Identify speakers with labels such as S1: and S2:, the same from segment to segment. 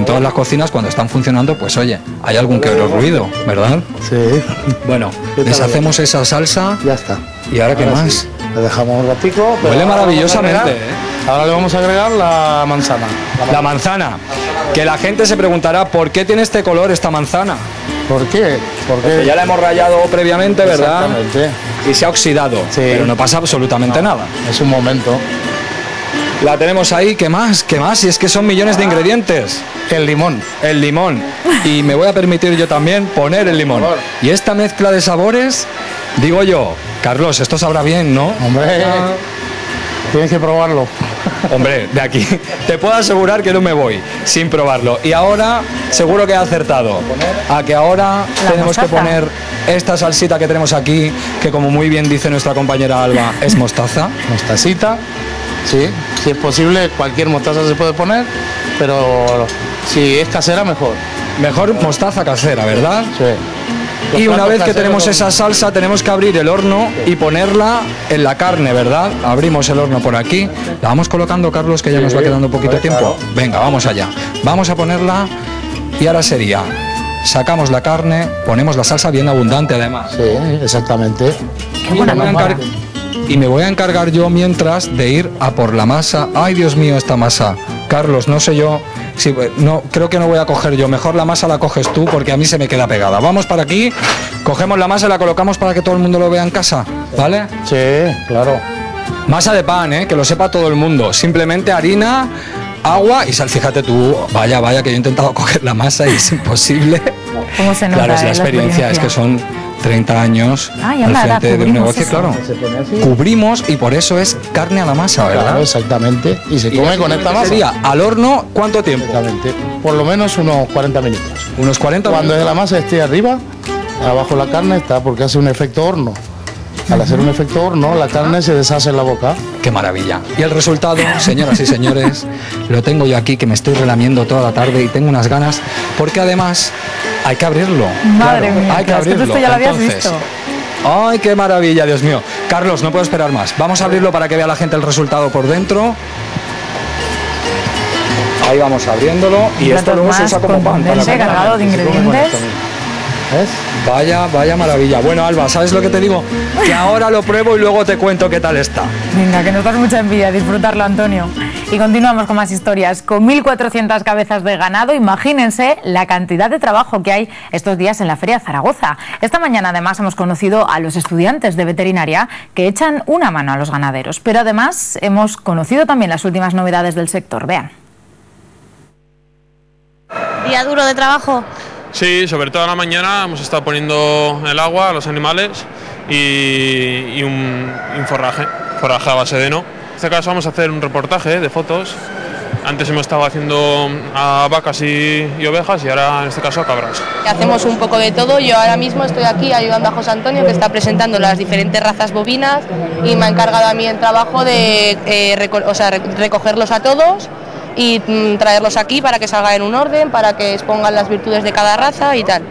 S1: todas las cocinas cuando están funcionando, pues oye, hay algún que otro ruido, ¿verdad?
S2: Sí.
S1: Bueno, deshacemos esa salsa.
S2: Ya está.
S1: ¿Y ahora qué más?
S2: Sí. Le dejamos un ratico.
S1: Huele maravillosamente,
S2: Ahora le vamos a agregar la manzana.
S1: La manzana. Que la gente se preguntará, ¿por qué tiene este color esta manzana?
S2: ¿Por qué?
S1: Porque ya la hemos rayado previamente, ¿verdad?
S2: Exactamente.
S1: Y se ha oxidado,
S2: Sí.
S1: pero no pasa absolutamente nada.
S2: Es un momento.
S1: La tenemos ahí, ¿qué más? ¿Qué más? Y es que son millones de ingredientes.
S2: El limón.
S1: El limón. Y me voy a permitir yo también poner el limón. Y esta mezcla de sabores, digo yo, Carlos, esto sabrá bien, ¿no?
S2: Hombre, tienes que probarlo.
S1: Hombre, de aquí te puedo asegurar que no me voy sin probarlo. Y ahora seguro que he acertado. A que ahora tenemos que poner esta salsita que tenemos aquí, que como muy bien dice nuestra compañera Alba, es mostaza.
S2: Mostacita. Sí, si es posible, cualquier mostaza se puede poner, pero si es casera, mejor.
S1: Mejor mostaza casera, ¿verdad?
S2: Sí.
S1: Y una vez que tenemos esa salsa, tenemos que abrir el horno y ponerla en la carne, ¿verdad? Abrimos el horno por aquí. La vamos colocando, Carlos, que ya nos va quedando un poquito de tiempo. Venga, vamos allá. Vamos a ponerla y ahora sería, sacamos la carne, ponemos la salsa bien abundante además.
S2: Sí, exactamente.
S1: Y me voy a encargar yo mientras de ir a por la masa. Ay, Dios mío, esta masa. Carlos, no sé yo, si, no, creo que no voy a coger yo. Mejor la masa la coges tú porque a mí se me queda pegada. Vamos para aquí, cogemos la masa y la colocamos para que todo el mundo lo vea en casa, ¿vale?
S2: Sí, claro.
S1: Masa de pan, que lo sepa todo el mundo. Simplemente harina, agua y sal. Fíjate tú, vaya, que yo he intentado coger la masa y es imposible.
S3: ¿Cómo se nota?
S1: Claro, es la experiencia, es que son 30 años al frente de un negocio,
S3: eso.
S1: claro. Cubrimos y por eso es carne a la masa, ¿verdad?
S2: Claro, exactamente. Y se come con esta masa.
S1: Sería al horno, ¿cuánto tiempo?
S2: Exactamente. Por lo menos unos 40 minutos.
S1: Unos 40
S2: Cuando
S1: minutos.
S2: la masa esté arriba, abajo la carne está porque hace un efecto horno. Al hacer un efecto horno, la carne se deshace en la boca.
S1: ¡Qué maravilla! Y el resultado, señoras y señores, lo tengo yo aquí, que me estoy relamiendo toda la tarde y tengo unas ganas, porque además hay que abrirlo.
S3: Madre
S1: Claro,
S3: mía,
S1: hay que
S3: es que
S1: abrirlo.
S3: esto ya lo habías
S1: Entonces,
S3: visto.
S1: ¡ay, qué maravilla, Dios mío! Carlos, no puedo esperar más. Vamos a abrirlo para que vea la gente el resultado por dentro. Ahí vamos abriéndolo y esto luego se usa como pan. Para la
S3: cargado de ingredientes.
S2: ¿Ves?
S1: Vaya maravilla. Bueno, Alba, ¿sabes lo que te digo? Que ahora lo pruebo y luego te cuento qué tal está.
S3: Venga, que nos das mucha envidia, disfrutarlo, Antonio. Y continuamos con más historias. Con 1.400 cabezas de ganado, imagínense la cantidad de trabajo que hay estos días en la Feria de Zaragoza. Esta mañana además hemos conocido a los estudiantes de veterinaria que echan una mano a los ganaderos. Pero además hemos conocido también las últimas novedades del sector. Vean.
S4: ¿Día duro de trabajo?
S5: Sí, sobre todo a la mañana hemos estado poniendo el agua a los animales y un forraje a base de heno. En este caso vamos a hacer un reportaje de fotos. Antes hemos estado haciendo a vacas y ovejas y ahora en este caso a cabras.
S4: Hacemos un poco de todo. Yo ahora mismo estoy aquí ayudando a José Antonio, que está presentando las diferentes razas bovinas, y me ha encargado a mí el trabajo de recogerlos a todos y traerlos aquí para que salgan en un orden, para que expongan las virtudes de cada raza y tal.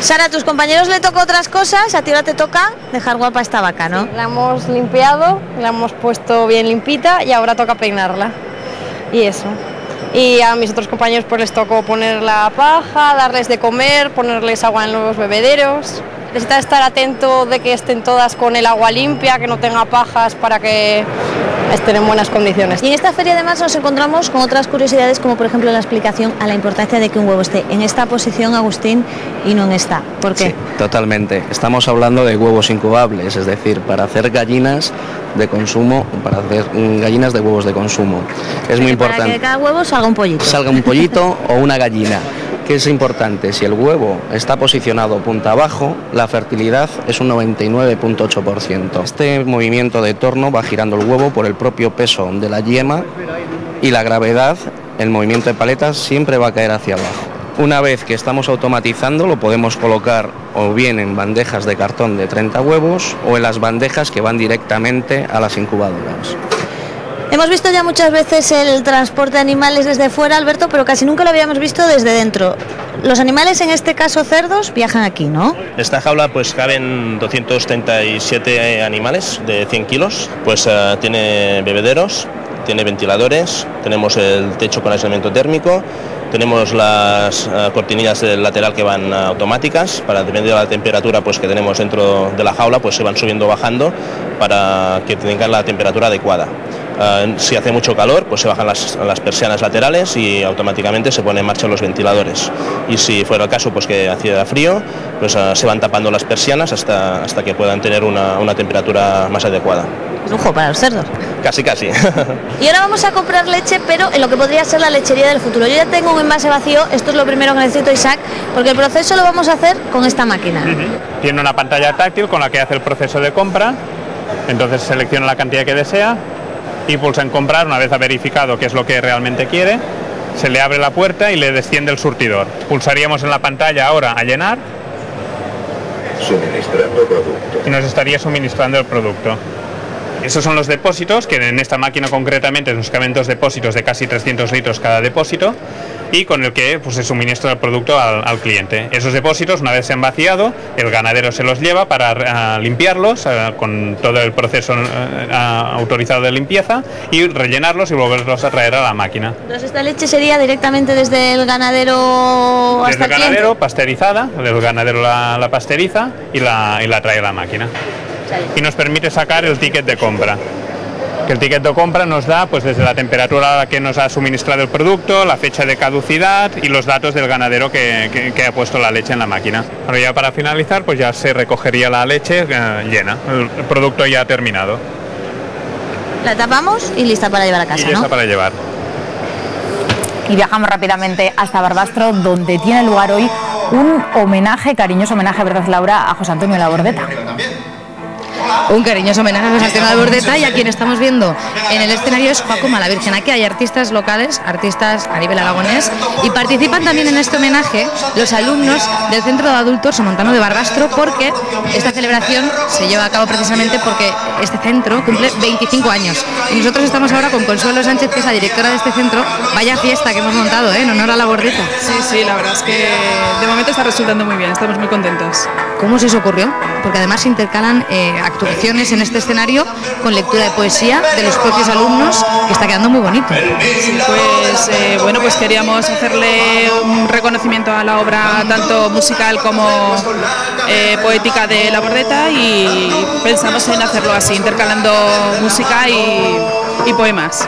S6: Sara, a tus compañeros le tocó otras cosas, a ti ahora te toca dejar guapa esta vaca, ¿no?
S7: Sí, la hemos limpiado, la hemos puesto bien limpita y ahora toca peinarla. Y eso. Y a mis otros compañeros pues les tocó poner la paja, darles de comer, ponerles agua en los bebederos. Necesita estar atento de que estén todas con el agua limpia, que no tenga pajas, para que estén en buenas condiciones.
S6: Y en esta feria además nos encontramos con otras curiosidades, como por ejemplo la explicación a la importancia de que un huevo esté en esta posición, Agustín, y no en esta. ¿Por qué?
S8: Sí, totalmente. Estamos hablando de huevos incubables, es decir, para hacer gallinas de consumo, para hacer gallinas de huevos de consumo. Es muy importante.
S6: Para que de cada huevo salga un pollito.
S8: Salga un pollito o una gallina. ¿Qué es importante? Si el huevo está posicionado punta abajo, la fertilidad es un 99,8%. Este movimiento de torno va girando el huevo por el propio peso de la yema y la gravedad, el movimiento de paletas siempre va a caer hacia abajo. Una vez que estamos automatizando, lo podemos colocar o bien en bandejas de cartón de 30 huevos o en las bandejas que van directamente a las incubadoras.
S6: Hemos visto ya muchas veces el transporte de animales desde fuera, Alberto, pero casi nunca lo habíamos visto desde dentro. Los animales, en este caso cerdos, viajan aquí, ¿no?
S9: Esta jaula pues caben 237 animales de 100 kilos, pues tiene bebederos, tiene ventiladores, tenemos el techo con aislamiento térmico, tenemos las cortinillas del lateral que van automáticas, para dependiendo de la temperatura pues, que tenemos dentro de la jaula, pues se van subiendo o bajando para que tengan la temperatura adecuada. Si hace mucho calor, pues se bajan las persianas laterales y automáticamente se ponen en marcha los ventiladores. Y si fuera el caso, pues que hacía frío, pues se van tapando las persianas hasta que puedan tener una temperatura más adecuada.
S6: Lujo para los cerdos.
S9: Casi, casi.
S6: Y ahora vamos a comprar leche, pero en lo que podría ser la lechería del futuro. Yo ya tengo un envase vacío, esto es lo primero que necesito, Isaac, porque el proceso lo vamos a hacer con esta máquina.
S10: Tiene una pantalla táctil con la que hace el proceso de compra, entonces selecciona la cantidad que desea y pulsa en comprar. Una vez ha verificado qué es lo que realmente quiere, se le abre la puerta y le desciende el surtidor. Pulsaríamos en la pantalla ahora a llenar y nos estaría suministrando el producto. Esos son los depósitos, que en esta máquina concretamente nos caben 2 depósitos de casi 300 litros cada depósito, y con el que pues, se suministra el producto al cliente. Esos depósitos, una vez se han vaciado, el ganadero se los lleva para limpiarlos con todo el proceso autorizado de limpieza, y rellenarlos y volverlos a traer a la máquina.
S6: Entonces esta leche sería directamente desde el ganadero hasta el cliente.
S10: Desde el ganadero, pasteurizada, el ganadero la pasteuriza y la trae a la máquina. Y nos permite sacar el ticket de compra. Que el ticket de compra nos da pues desde la temperatura a la que nos ha suministrado el producto, la fecha de caducidad y los datos del ganadero que ha puesto la leche en la máquina. Ahora ya para finalizar pues ya se recogería la leche llena, el producto ya terminado.
S6: La tapamos y lista para llevar a casa,
S10: y lista, ¿no? Para llevar.
S3: Y viajamos rápidamente hasta Barbastro, donde tiene lugar hoy un homenaje, cariñoso homenaje, ¿verdad, Laura?, a José Antonio Labordeta.
S11: Un cariñoso homenaje a José Antonio Labordeta, y a quien estamos viendo en el escenario es Joaco Malavirgen. Aquí hay artistas locales, artistas a nivel aragonés, y participan también en este homenaje los alumnos del Centro de Adultos Somontano de Barbastro, porque esta celebración se lleva a cabo precisamente porque este centro cumple 25 años. Y nosotros estamos ahora con Consuelo Sánchez, que es la directora de este centro. Vaya fiesta que hemos montado, en honor a Labordeta.
S12: Sí, la verdad es que de momento está resultando muy bien, estamos muy contentos.
S11: ¿Cómo se os ocurrió? Porque además se intercalan actuaciones en este escenario con lectura de poesía de los propios alumnos, que está quedando muy bonito.
S12: Sí, pues queríamos hacerle un reconocimiento a la obra tanto musical como poética de Labordeta, y pensamos en hacerlo así, intercalando música y poemas.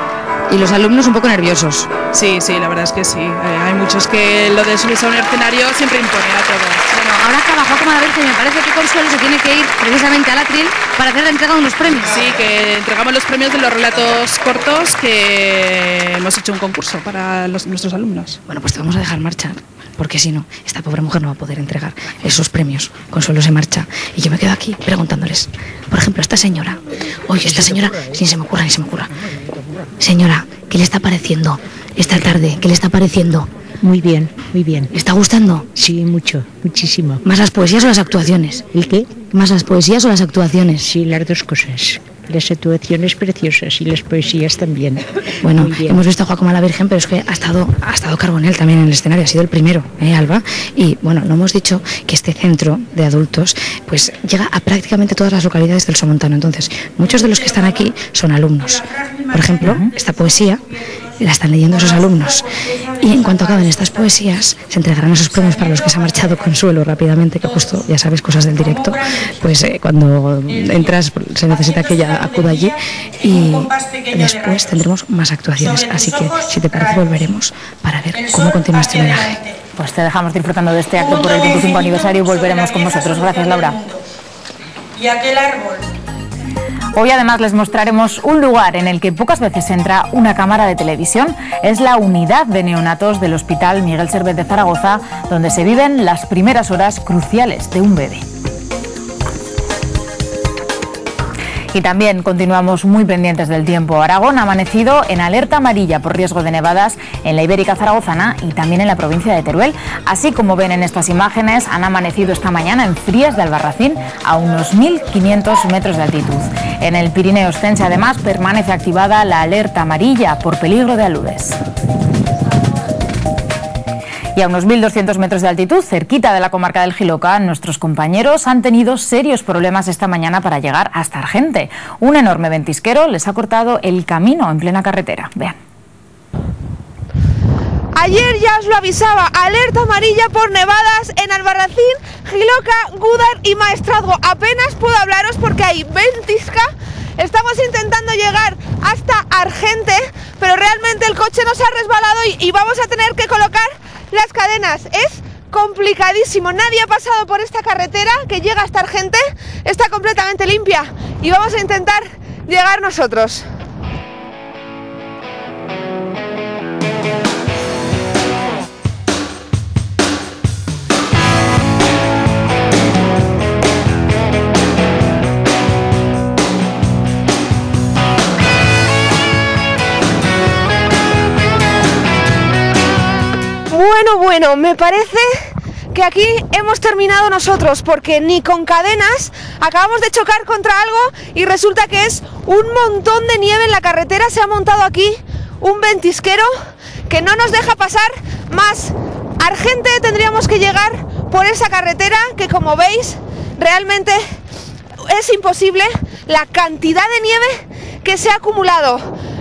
S11: Y los alumnos un poco nerviosos.
S12: Sí, la verdad es que sí. Hay muchos que lo de subirse a un escenario siempre impone a todos.
S11: Bueno, ahora trabajó como la Virgen, me parece que Consuelo se tiene que ir precisamente al atril para hacer la entrega de unos premios.
S12: Sí, que entregamos los premios de los relatos cortos, que hemos hecho un concurso para nuestros alumnos.
S11: Bueno, pues te vamos a dejar marchar, porque si no, esta pobre mujer no va a poder entregar esos premios. Consuelo se marcha y yo me quedo aquí preguntándoles. Por ejemplo, esta señora. Oye, esta señora, ni se me ocurra. Señora, ¿qué le está pareciendo esta tarde? ¿Qué le está pareciendo?
S13: Muy bien, muy bien.
S11: ¿Le está gustando?
S13: Sí, mucho, muchísimo.
S11: ¿Más las poesías o las actuaciones?
S13: ¿El qué?
S11: ¿Más las poesías o las actuaciones?
S13: Sí, las dos cosas. Las actuaciones preciosas y las poesías también.
S11: Bueno, hemos visto a Joaco Malavirgen, pero es que ha estado Carbonell también en el escenario, ha sido el primero, Alba. Y bueno, no hemos dicho que este centro de adultos pues llega a prácticamente todas las localidades del Somontano. Entonces, muchos de los que están aquí son alumnos. Por ejemplo, esta poesía la están leyendo esos alumnos. Y en cuanto acaben estas poesías, se entregarán esos premios para los que se ha marchado Consuelo rápidamente, que justo, ya sabes, cosas del directo, pues cuando entras se necesita que ella acuda allí, y después tendremos más actuaciones. Así que, si te parece, volveremos para ver cómo continúa este homenaje.
S3: Pues te dejamos disfrutando de este acto por el 25 aniversario y volveremos con vosotros. Gracias, Laura.
S14: Y aquel árbol.
S3: Hoy además les mostraremos un lugar en el que pocas veces entra una cámara de televisión. Es la unidad de neonatos del Hospital Miguel Servet de Zaragoza, donde se viven las primeras horas cruciales de un bebé. Y también continuamos muy pendientes del tiempo. Aragón ha amanecido en alerta amarilla por riesgo de nevadas en la Ibérica Zaragozana y también en la provincia de Teruel. Así como ven en estas imágenes, han amanecido esta mañana en Frías de Albarracín a unos 1.500 metros de altitud. En el Pirineo Ostense, además, permanece activada la alerta amarilla por peligro de aludes. Y a unos 1.200 metros de altitud, cerquita de la comarca del Jiloca, nuestros compañeros han tenido serios problemas esta mañana para llegar hasta Argente. Un enorme ventisquero les ha cortado el camino en plena carretera. Vean.
S15: Ayer ya os lo avisaba, alerta amarilla por nevadas en Albarracín, Jiloca, Gúdar y Maestrazgo. Apenas puedo hablaros porque hay ventisca. Estamos intentando llegar hasta Argente, pero realmente el coche nos ha resbalado y vamos a tener que colocar las cadenas. Es complicadísimo, nadie ha pasado por esta carretera que llega hasta Argente, está completamente limpia y vamos a intentar llegar nosotros. Bueno, me parece que aquí hemos terminado nosotros, porque ni con cadenas acabamos de chocar contra algo y resulta que es un montón de nieve en la carretera. Se ha montado aquí un ventisquero que no nos deja pasar más. Argente tendríamos que llegar por esa carretera que, como veis, realmente es imposible la cantidad de nieve que se ha acumulado.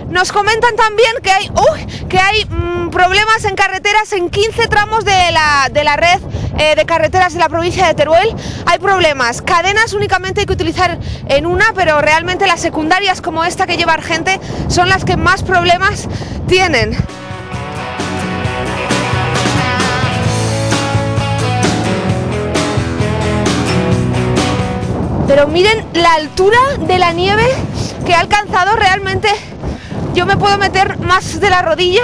S15: Nos comentan también que hay problemas en carreteras en 15 tramos de la red de carreteras de la provincia de Teruel. Hay problemas. Cadenas únicamente hay que utilizar en una, pero realmente las secundarias como esta que lleva Argente son las que más problemas tienen. Pero miren la altura de la nieve que ha alcanzado. Realmente yo me puedo meter más de la rodilla.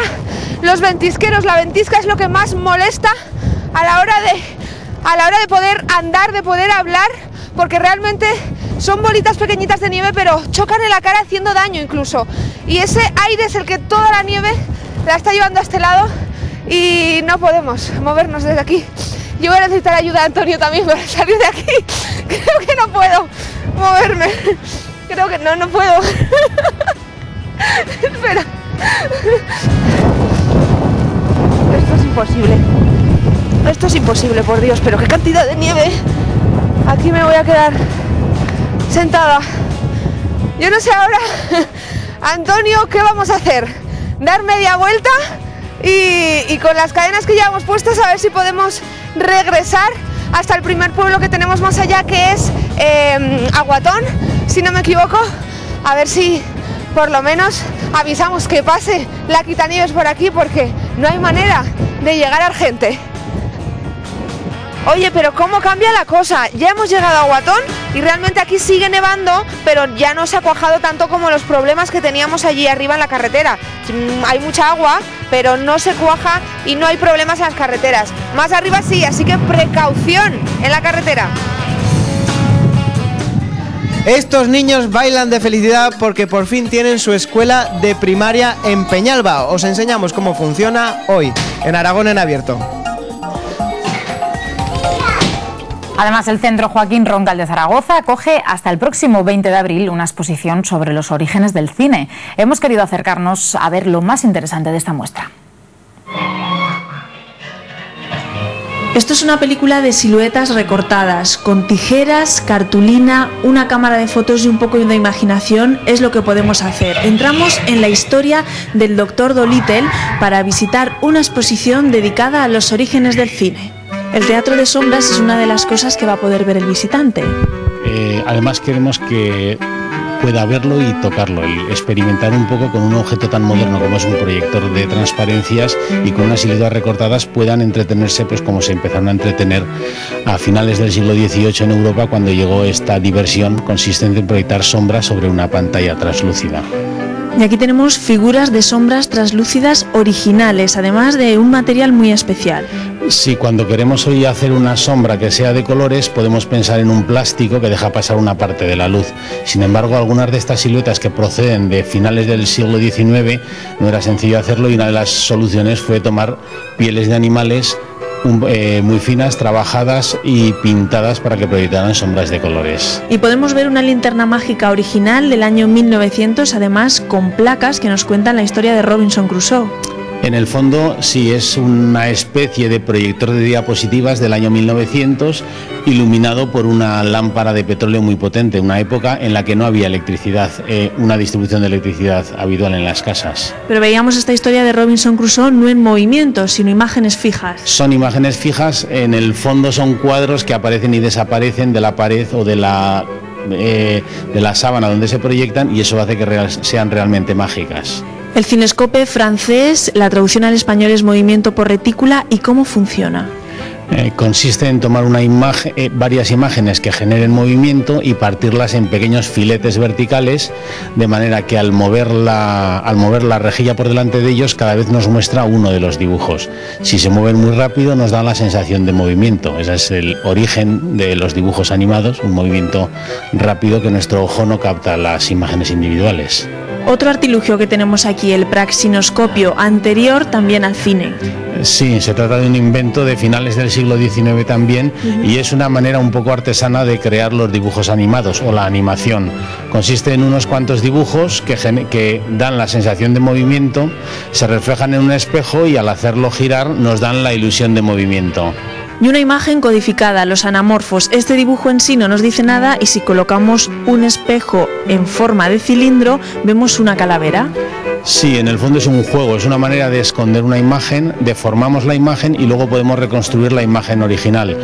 S15: Los ventisqueros, la ventisca es lo que más molesta a la hora de poder andar, de poder hablar, porque realmente son bolitas pequeñitas de nieve, pero chocan en la cara haciendo daño incluso. Y ese aire es el que toda la nieve la está llevando a este lado y no podemos movernos desde aquí. Yo voy a necesitar ayuda de Antonio también para salir de aquí. Creo que no puedo moverme. Creo que no puedo. Espera. Esto es imposible. Esto es imposible, por Dios, pero qué cantidad de nieve. Aquí me voy a quedar sentada. Yo no sé ahora, Antonio, ¿qué vamos a hacer? Dar media vuelta y con las cadenas que llevamos puestas a ver si podemos regresar hasta el primer pueblo que tenemos más allá, que es Aguatón, si no me equivoco. A ver si por lo menos avisamos que pase la quitanieves por aquí, porque no hay manera de llegar a Argente. Oye, pero ¿cómo cambia la cosa? Ya hemos llegado a Aguatón y realmente aquí sigue nevando, pero ya no se ha cuajado tanto como los problemas que teníamos allí arriba en la carretera. Hay mucha agua, pero no se cuaja y no hay problemas en las carreteras. Más arriba sí, así que precaución en la carretera.
S16: Estos niños bailan de felicidad porque por fin tienen su escuela de primaria en Peñalba. Os enseñamos cómo funciona hoy en Aragón en Abierto.
S3: Además, el Centro Joaquín Roncal de Zaragoza acoge hasta el próximo 20 de abril una exposición sobre los orígenes del cine. Hemos querido acercarnos a ver lo más interesante de esta muestra.
S17: Esto es una película de siluetas recortadas, con tijeras, cartulina, una cámara de fotos y un poco de imaginación es lo que podemos hacer. Entramos en la historia del Dr. Dolittle para visitar una exposición dedicada a los orígenes del cine. El teatro de sombras es una de las cosas que va a poder ver el visitante.
S18: Además queremos que pueda verlo y tocarlo, el experimentar un poco con un objeto tan moderno como es un proyector de transparencias y con unas siluetas recortadas puedan entretenerse pues como se empezaron a entretener a finales del siglo XVIII en Europa, cuando llegó esta diversión consistente en proyectar sombras sobre una pantalla translúcida.
S17: Y aquí tenemos figuras de sombras translúcidas originales, además de un material muy especial.
S18: Si cuando queremos hoy hacer una sombra que sea de colores, podemos pensar en un plástico que deja pasar una parte de la luz. Sin embargo, algunas de estas siluetas que proceden de finales del siglo XIX no era sencillo hacerlo, y una de las soluciones fue tomar pieles de animales muy finas, trabajadas y pintadas para que proyectaran sombras de colores.
S17: Y podemos ver una linterna mágica original del año 1900, además con placas que nos cuentan la historia de Robinson Crusoe.
S18: En el fondo sí es una especie de proyector de diapositivas del año 1900 iluminado por una lámpara de petróleo muy potente, una época en la que no había electricidad, una distribución de electricidad habitual en las casas.
S17: Pero veíamos esta historia de Robinson Crusoe no en movimiento, sino imágenes fijas.
S18: Son imágenes fijas, en el fondo son cuadros que aparecen y desaparecen de la pared o de la sábana donde se proyectan, y eso hace que sean realmente mágicas.
S17: El cinescope francés, la traducción al español es movimiento por retícula. ¿Y cómo funciona?
S18: Consiste en tomar varias imágenes que generen movimiento y partirlas en pequeños filetes verticales, de manera que al mover la rejilla por delante de ellos cada vez nos muestra uno de los dibujos. Si se mueven muy rápido nos da la sensación de movimiento. Ese es el origen de los dibujos animados, un movimiento rápido que nuestro ojo no capta las imágenes individuales.
S17: Otro artilugio que tenemos aquí, el praxinoscopio, anterior también al cine.
S18: Sí, se trata de un invento de finales del siglo XIX también, y es una manera un poco artesana de crear los dibujos animados o la animación. Consiste en unos cuantos dibujos que dan la sensación de movimiento, se reflejan en un espejo y al hacerlo girar nos dan la ilusión de movimiento.
S17: Y una imagen codificada, los anamorfos. Este dibujo en sí no nos dice nada, y si colocamos un espejo en forma de cilindro, vemos una calavera.
S18: Sí, en el fondo es un juego, es una manera de esconder una imagen, deformamos la imagen y luego podemos reconstruir la imagen original,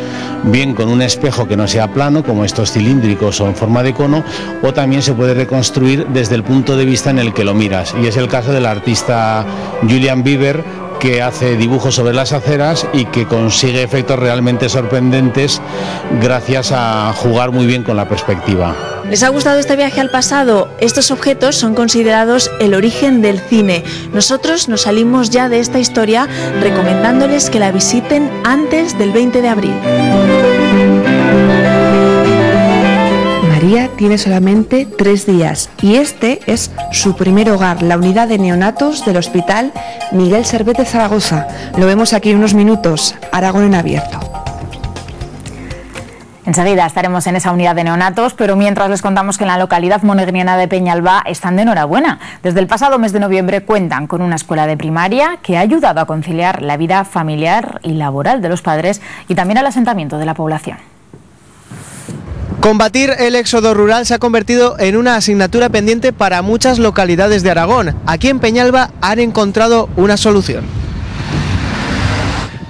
S18: bien con un espejo que no sea plano, como estos cilíndricos o en forma de cono, o también se puede reconstruir desde el punto de vista en el que lo miras, y es el caso del artista Julian Bieber, que hace dibujos sobre las aceras y que consigue efectos realmente sorprendentes gracias a jugar muy bien con la perspectiva.
S17: ¿Les ha gustado este viaje al pasado? Estos objetos son considerados el origen del cine. Nosotros nos salimos ya de esta historia recomendándoles que la visiten antes del 20 de abril.
S15: María tiene solamente 3 días y este es su primer hogar, la unidad de neonatos del Hospital Miguel Servet de Zaragoza. Lo vemos aquí en unos minutos, Aragón en abierto.
S3: Enseguida estaremos en esa unidad de neonatos, pero mientras les contamos que en la localidad monegriana de Peñalba están de enhorabuena. Desde el pasado mes de noviembre cuentan con una escuela de primaria que ha ayudado a conciliar la vida familiar y laboral de los padres y también al asentamiento de la población.
S16: Combatir el éxodo rural se ha convertido en una asignatura pendiente para muchas localidades de Aragón. Aquí en Peñalba han encontrado una solución.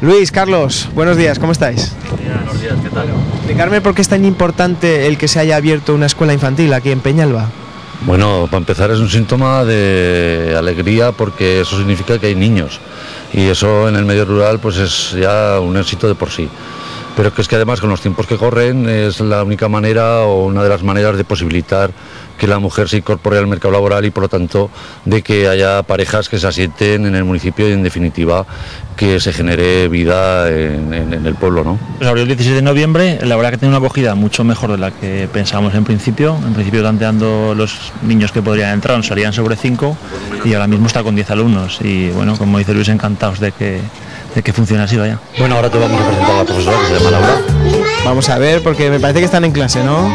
S16: Luis, Carlos, buenos días, ¿cómo estáis?
S19: Buenos días, ¿qué tal?
S16: Explicarme por qué es tan importante el que se haya abierto una escuela infantil aquí en Peñalba.
S19: Bueno, para empezar es un síntoma de alegría porque eso significa que hay niños y eso en el medio rural pues es ya un éxito de por sí. Pero es que además con los tiempos que corren es la única manera o una de las maneras de posibilitar que la mujer se incorpore al mercado laboral y por lo tanto de que haya parejas que se asienten en el municipio y en definitiva que se genere vida en el pueblo, ¿no?
S20: Pues abrió el 16 de noviembre, la verdad que tiene una acogida mucho mejor de la que pensábamos en principio tanteando los niños que podrían entrar, nos salían sobre 5 y ahora mismo está con 10 alumnos y bueno, como dice Luis, encantados de que funcione así, vaya.
S19: Bueno, ahora te vamos a presentar a la profesora que se llama Laura.
S16: Vamos a ver, porque me parece que están en clase, ¿no?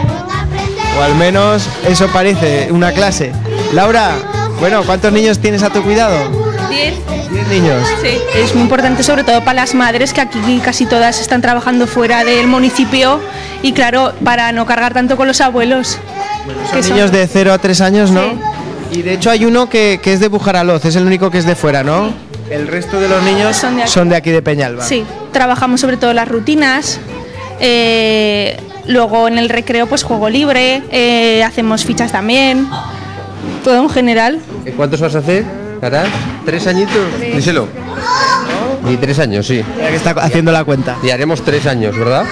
S16: O al menos eso parece, una clase. Laura, bueno, ¿cuántos niños tienes a tu cuidado?
S21: 10.
S16: 10 niños.
S21: Sí, es muy importante sobre todo para las madres, que aquí casi todas están trabajando fuera del municipio y claro, para no cargar tanto con los abuelos.
S16: Bueno, son niños de 0 a 3 años, ¿no? Sí. Y de hecho hay uno que es de Bujaraloz, es el único que es de fuera, ¿no? El resto de los niños son de aquí de Peñalba.
S21: Sí, trabajamos sobre todo las rutinas, luego en el recreo pues juego libre, hacemos fichas también, todo en general.
S22: ¿Cuántos vas a hacer, Cara? ¿3 añitos? Sí. Díselo. Y 3 años, sí.
S16: Ya que está haciendo la cuenta.
S22: Y haremos 3 años, ¿verdad?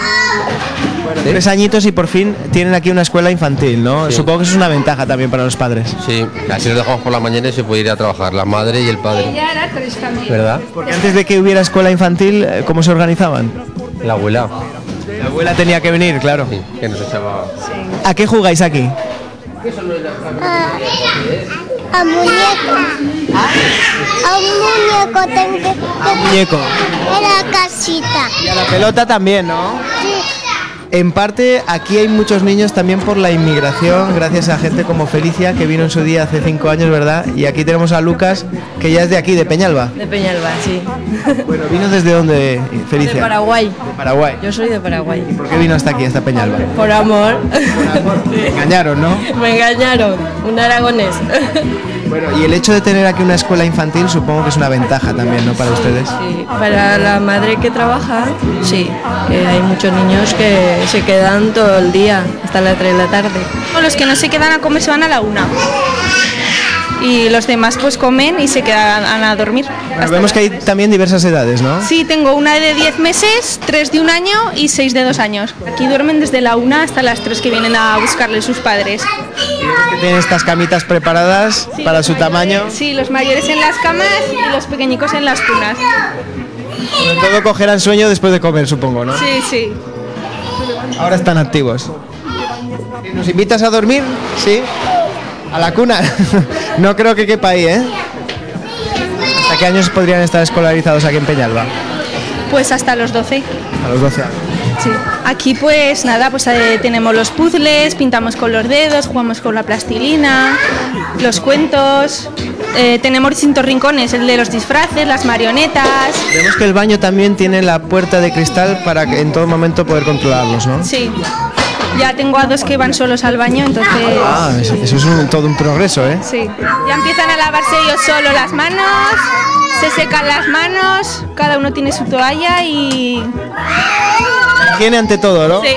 S16: Bueno, 3 añitos y por fin tienen aquí una escuela infantil, ¿no? Sí. Supongo que eso es una ventaja también para los padres.
S22: Sí, así nos dejamos por la mañana y se puede ir a trabajar, la madre y el padre.
S21: Ella era 3 también.
S16: ¿Verdad? Porque antes de que hubiera escuela infantil, ¿cómo se organizaban?
S22: La abuela.
S16: La abuela tenía que venir, claro.
S22: Sí, que nos echaba...
S21: Sí.
S16: ¿A qué jugáis aquí?
S23: A muñeco. A un muñeco tengo.
S16: A un muñeco.
S23: En la casita.
S16: Y a la pelota también, ¿no?
S23: Sí.
S16: En parte, aquí hay muchos niños también por la inmigración, gracias a gente como Felicia, que vino en su día hace 5 años, ¿verdad? Y aquí tenemos a Lucas, que ya es de aquí, de Peñalba.
S1: De Peñalba, sí.
S16: Bueno, ¿vino desde dónde, Felicia?
S1: De Paraguay.
S16: De Paraguay.
S1: Yo soy de Paraguay.
S16: ¿Y por qué vino hasta aquí, hasta Peñalba?
S1: Por amor.
S16: Me engañaron, ¿no?
S1: Me engañaron, un aragonés.
S16: Bueno, y el hecho de tener aquí una escuela infantil supongo que es una ventaja también, ¿no? Para ustedes.
S1: Sí, para la madre que trabaja, sí, que hay muchos niños que se quedan todo el día, hasta las 3 de la tarde.
S21: Los que no se quedan a comer se van a la 1. Y los demás pues comen y se quedan a dormir.
S16: Bueno, vemos que hay también diversas edades, ¿no?
S21: Sí, tengo una de 10 meses, 3 de 1 año y 6 de 2 años. Aquí duermen desde la 1 hasta las 3 que vienen a buscarle sus padres.
S16: Que tienen estas camitas preparadas para su tamaño.
S21: Sí, los mayores en las camas y los pequeñicos en las cunas.
S16: Sobre todo cogerán sueño después de comer, supongo, ¿no?
S21: Sí, sí.
S16: Ahora están activos. ¿Nos invitas a dormir? Sí. ¿A la cuna? No creo que quepa ahí, ¿eh? ¿Hasta qué años podrían estar escolarizados aquí en Peñalba?
S21: Pues hasta los 12.
S16: A los 12 años.
S21: Sí. Aquí pues nada, pues tenemos los puzzles, pintamos con los dedos, jugamos con la plastilina, los cuentos, tenemos distintos rincones, el de los disfraces, las marionetas.
S16: Vemos que el baño también tiene la puerta de cristal para que en todo momento poder controlarlos, ¿no?
S21: Sí. Ya tengo a 2 que van solos al baño, entonces...
S16: Ah, eso es todo un progreso, ¿eh?
S21: Sí. Ya empiezan a lavarse ellos solo las manos, se secan las manos, cada uno tiene su toalla y...
S16: Higiene ante todo, ¿no?
S21: Sí.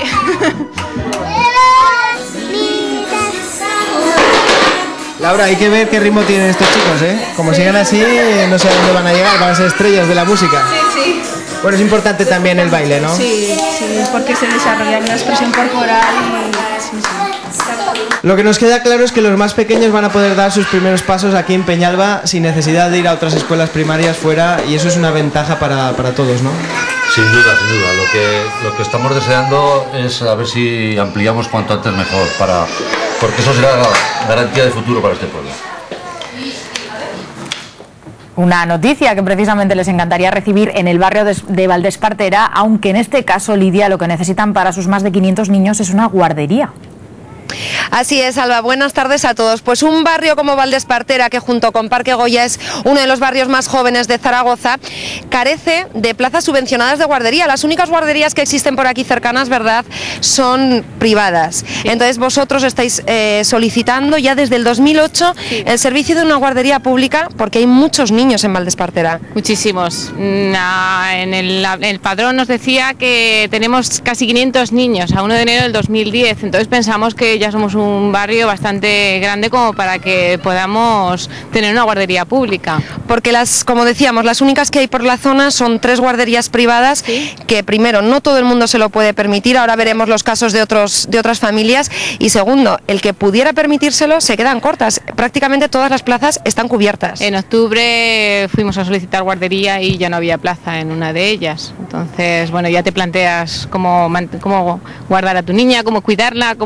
S16: Laura, hay que ver qué ritmo tienen estos chicos, ¿eh? Como sigan así, no sé a dónde van a llegar, van a ser estrellas de la música.
S21: Sí, sí.
S16: Bueno, es importante también el baile, ¿no?
S21: Sí, sí, porque se desarrolla una expresión corporal y... Sí, sí.
S16: Lo que nos queda claro es que los más pequeños van a poder dar sus primeros pasos aquí en Peñalba sin necesidad de ir a otras escuelas primarias fuera, y eso es una ventaja para todos, ¿no?
S19: Sin duda, sin duda. Lo que estamos deseando es a ver si ampliamos cuanto antes mejor, porque eso será garantía de futuro para este pueblo.
S3: Una noticia que precisamente les encantaría recibir en el barrio de Valdespartera, aunque en este caso, Lidia, lo que necesitan para sus más de 500 niños es una guardería.
S2: Así es, Alba, buenas tardes a todos. Pues un barrio como Valdespartera, que junto con Parque Goya es uno de los barrios más jóvenes de Zaragoza, carece de plazas subvencionadas de guardería. Las únicas guarderías que existen por aquí cercanas, ¿verdad?, son privadas. Sí. Entonces vosotros estáis solicitando ya desde el 2008 el servicio de una guardería pública, porque hay muchos niños en Valdespartera.
S5: Muchísimos. En el padrón nos decía que tenemos casi 500 niños a 1 de enero del 2010, entonces pensamos que ya somos un barrio bastante grande como para que podamos tener una guardería pública.
S2: Porque como decíamos, las únicas que hay por la zona son 3 guarderías privadas, ¿sí?, que primero, no todo el mundo se lo puede permitir, ahora veremos los casos de otras familias, y segundo, el que pudiera permitírselo se quedan cortas, prácticamente todas las plazas están cubiertas.
S5: En octubre fuimos a solicitar guardería y ya no había plaza en una de ellas, entonces bueno, ya te planteas cómo guardar a tu niña, cómo cuidarla,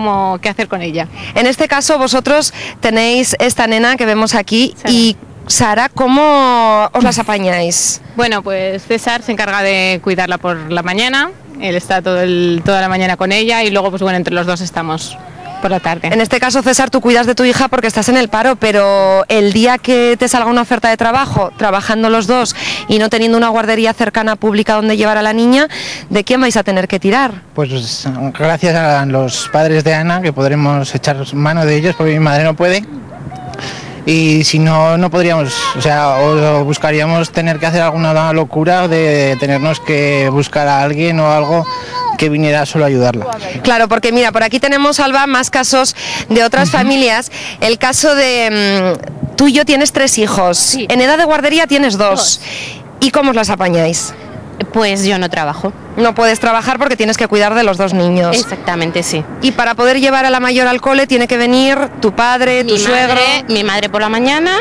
S5: qué hacer con ella.
S2: En este caso vosotros tenéis esta nena que vemos aquí, Sara. Y Sara, ¿cómo os las apañáis?
S5: Bueno, pues César se encarga de cuidarla por la mañana, él está toda la mañana con ella y luego pues bueno, entre los dos estamos por la tarde.
S2: En este caso, César, tú cuidas de tu hija porque estás en el paro, pero el día que te salga una oferta de trabajo, trabajando los dos y no teniendo una guardería cercana pública donde llevar a la niña, ¿de quién vais a tener que tirar?
S24: Pues gracias a los padres de Ana, que podremos echar mano de ellos, porque mi madre no puede. Y si no, no podríamos, o buscaríamos tener que hacer alguna locura de tenernos que buscar a alguien o algo que viniera solo a ayudarla.
S2: Claro, porque mira, por aquí tenemos, Alba, más casos de otras familias. El caso de tú y yo tienes 3 hijos, sí. En edad de guardería tienes 2. ¿Y cómo os las apañáis?
S5: Pues yo no trabajo.
S2: No puedes trabajar porque tienes que cuidar de los 2 niños.
S5: Exactamente, sí.
S2: Y para poder llevar a la mayor al cole tiene que venir tu padre, tu suegro.
S5: Mi madre por la mañana,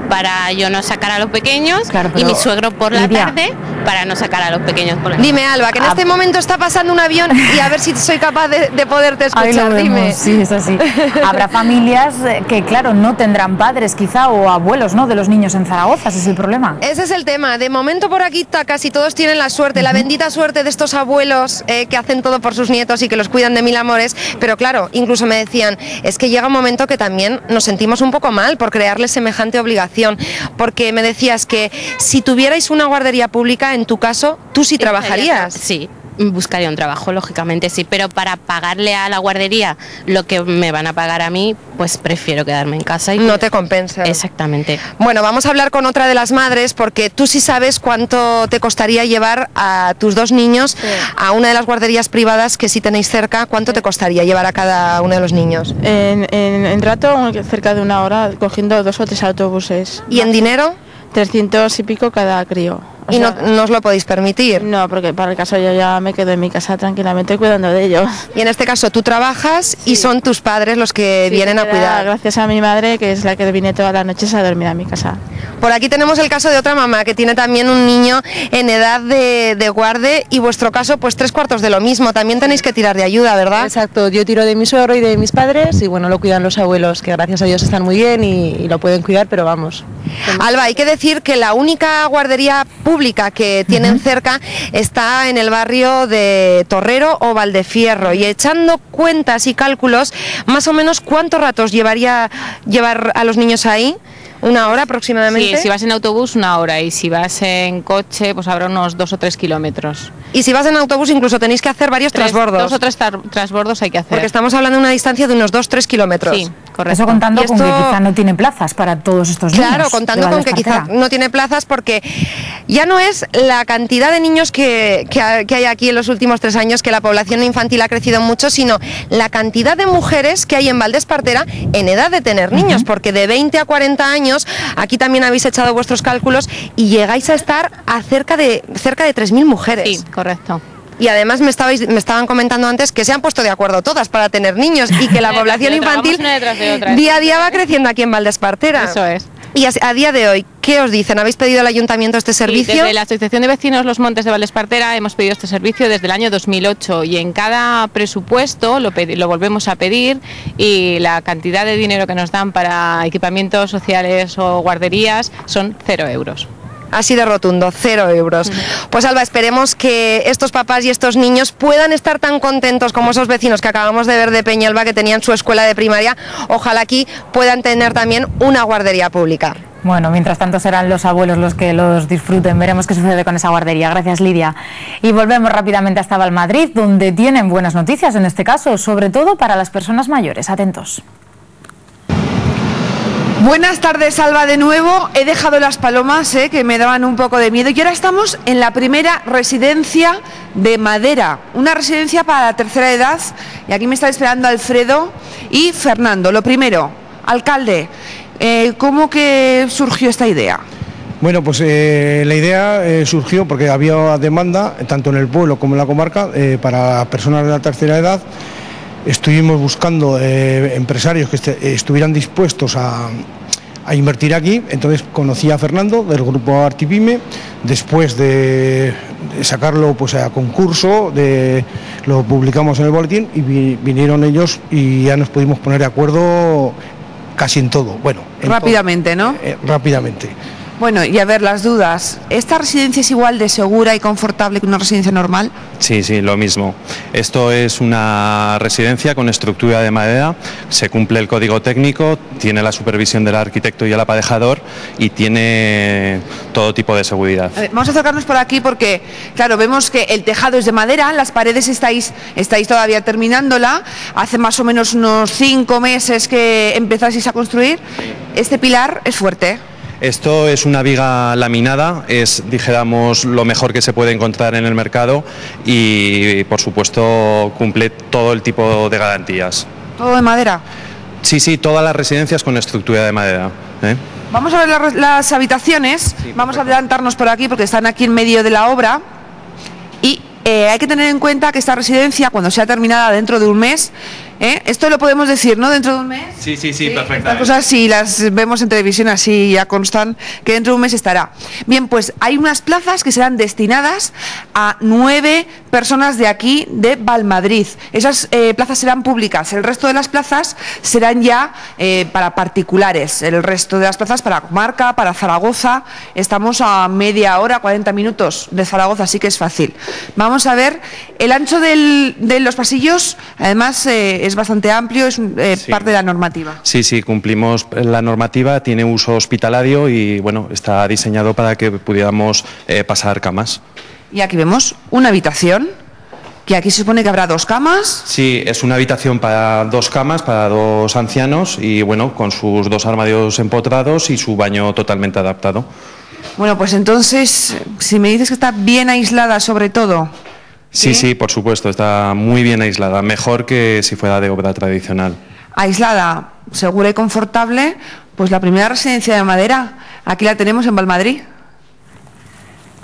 S5: para yo no sacar a los pequeños, claro, y mi suegro por la tarde
S4: para no sacar a los pequeños por la
S2: Dime, Alba, que en este momento está pasando un avión y a ver si soy capaz de poderte
S3: Ahí
S2: escuchar.
S3: lo vemos,
S2: Dime.
S3: sí, es así. Habrá familias que, claro, no tendrán padres quizá o abuelos, ¿no?, de los niños en Zaragoza, ese es el problema.
S2: Ese es el tema. De momento por aquí casi todos tienen la suerte, la bendita suerte de estos abuelos que hacen todo por sus nietos y que los cuidan de mil amores, pero claro, incluso me decían, es que llega un momento que también nos sentimos un poco mal por crearles semejante obligación, porque me decías que si tuvierais una guardería pública, en tu caso, tú sí trabajarías.
S4: Sí. Buscaría un trabajo, lógicamente sí, pero para pagarle a la guardería lo que me van a pagar a mí, pues prefiero quedarme en casa.
S2: No te compensa.
S4: Exactamente.
S2: Bueno, vamos a hablar con otra de las madres, porque tú sí sabes cuánto te costaría llevar a tus dos niños a una de las guarderías privadas que sí tenéis cerca. ¿Cuánto te costaría llevar a cada uno de los niños?
S7: En rato, cerca de una hora, cogiendo 2 o 3 autobuses.
S2: ¿Y en dinero?
S7: 300 y pico cada crío.
S2: ¿Y no os lo podéis permitir?
S7: No, porque para el caso yo ya me quedo en mi casa tranquilamente cuidando de ellos.
S2: Y en este caso tú trabajas y son tus padres los que vienen a cuidar.
S7: Gracias a mi madre, que es la que viene todas las noches a dormir a mi casa.
S2: Por aquí tenemos el caso de otra mamá que tiene también un niño en edad de guarde, y vuestro caso pues 3/4 de lo mismo. También tenéis que tirar de ayuda, ¿verdad?
S8: Exacto, yo tiro de mi suegro y de mis padres, y bueno, lo cuidan los abuelos, que gracias a Dios están muy bien y lo pueden cuidar, pero vamos.
S2: Alba, hay que decir que la única guardería pública que tienen cerca está en el barrio de Torrero o Valdefierro, y echando cuentas y cálculos, más o menos ¿cuánto ratos llevaría llevar a los niños ahí? ¿1 hora aproximadamente?
S5: Sí, si vas en autobús 1 hora, y si vas en coche pues habrá unos 2 o 3 kilómetros.
S2: Y si vas en autobús incluso tenéis que hacer varios transbordos.
S5: 2 o 3 transbordos hay que hacer.
S2: Porque estamos hablando de una distancia de unos 2-3 kilómetros.
S5: Sí, correcto.
S3: Eso contando con que quizá no tiene plazas para todos estos niños.
S2: Claro, contando con que quizá no tiene plazas, porque ya no es la cantidad de niños que hay aquí en los últimos 3 años, que la población infantil ha crecido mucho, sino la cantidad de mujeres que hay en Valdespartera en edad de tener niños, porque de 20 a 40 años, aquí también habéis echado vuestros cálculos y llegáis a estar a cerca de 3.000 mujeres.
S5: Sí, correcto.
S2: Y además me estaban comentando antes que se han puesto de acuerdo todas para tener niños, y que la población infantil día a día va creciendo aquí en Valdespartera.
S5: Eso es.
S2: Y a día de hoy, ¿qué os dicen? ¿Habéis pedido al ayuntamiento este servicio?
S5: Sí, desde la Asociación de Vecinos Los Montes de Valdespartera hemos pedido este servicio desde el año 2008, y en cada presupuesto lo volvemos a pedir, y la cantidad de dinero que nos dan para equipamientos sociales o guarderías son 0 euros.
S2: Así de rotundo, 0 euros. Pues Alba, esperemos que estos papás y estos niños puedan estar tan contentos como esos vecinos que acabamos de ver de Peñalba, que tenían su escuela de primaria. Ojalá aquí puedan tener también una guardería pública.
S3: Bueno, mientras tanto serán los abuelos los que los disfruten. Veremos qué sucede con esa guardería. Gracias, Lidia. Y volvemos rápidamente hasta Valmadrid, donde tienen buenas noticias en este caso, sobre todo para las personas mayores. Atentos.
S15: Buenas tardes, Alba, de nuevo. He dejado las palomas, que me daban un poco de miedo, y ahora estamos en la primera residencia de Madera, una residencia para la tercera edad, y aquí me están esperando Alfredo y Fernando. Lo primero, alcalde, ¿cómo que surgió esta idea?
S9: Bueno, pues la idea surgió porque había demanda, tanto en el pueblo como en la comarca, para personas de la tercera edad. Estuvimos buscando empresarios que estuvieran dispuestos a invertir aquí. Entonces conocí a Fernando del grupo Artipime. Después de sacarlo pues a concurso, lo publicamos en el boletín, y vinieron ellos y ya nos pudimos poner de acuerdo casi en todo. Bueno,
S15: rápidamente, ¿no?
S9: Rápidamente.
S15: Bueno, y a ver, las dudas. ¿Esta residencia es igual de segura y confortable que una residencia normal?
S25: Sí, lo mismo. Esto es una residencia con estructura de madera, se cumple el código técnico, tiene la supervisión del arquitecto y el aparejador, y tiene todo tipo de seguridad.
S15: A ver, vamos a acercarnos por aquí porque, claro, vemos que el tejado es de madera, las paredes estáis todavía terminándola. Hace más o menos unos 5 meses que empezasteis a construir. Este pilar es fuerte.
S25: Esto es una viga laminada, es, dijéramos, lo mejor que se puede encontrar en el mercado, y por supuesto cumple todo el tipo de garantías.
S15: ¿Todo de madera?
S25: Sí, todas las residencias con estructura de madera.
S15: Vamos a ver las habitaciones, vamos a adelantarnos por aquí porque están aquí en medio de la obra, y hay que tener en cuenta que esta residencia, cuando sea terminada dentro de un mes, Esto lo podemos decir, ¿no? Dentro de un mes.
S25: Sí, perfectamente.
S15: Estas cosas, si las vemos en televisión así, ya constan que dentro de un mes estará. Bien, pues hay unas plazas que serán destinadas a 9 personas de aquí, de Valmadrid. Esas plazas serán públicas. El resto de las plazas serán ya para particulares. El resto de las plazas para comarca, para Zaragoza. Estamos a media hora, 40 minutos de Zaragoza, así que es fácil. Vamos a ver, el ancho de los pasillos, además, es bastante amplio, es parte de la normativa.
S25: Sí, cumplimos la normativa, tiene uso hospitalario y bueno, está diseñado para que pudiéramos pasar camas.
S15: Y aquí vemos una habitación, que aquí se supone que habrá 2 camas.
S25: Sí, es una habitación para 2 camas, para 2 ancianos y bueno, con sus 2 armarios empotrados y su baño totalmente adaptado.
S15: Bueno, pues entonces, si me dices que está bien aislada sobre todo...
S25: Sí, por supuesto, está muy bien aislada, mejor que si fuera de obra tradicional.
S15: Aislada, segura y confortable, pues la primera residencia de madera, aquí la tenemos en Valmadrid.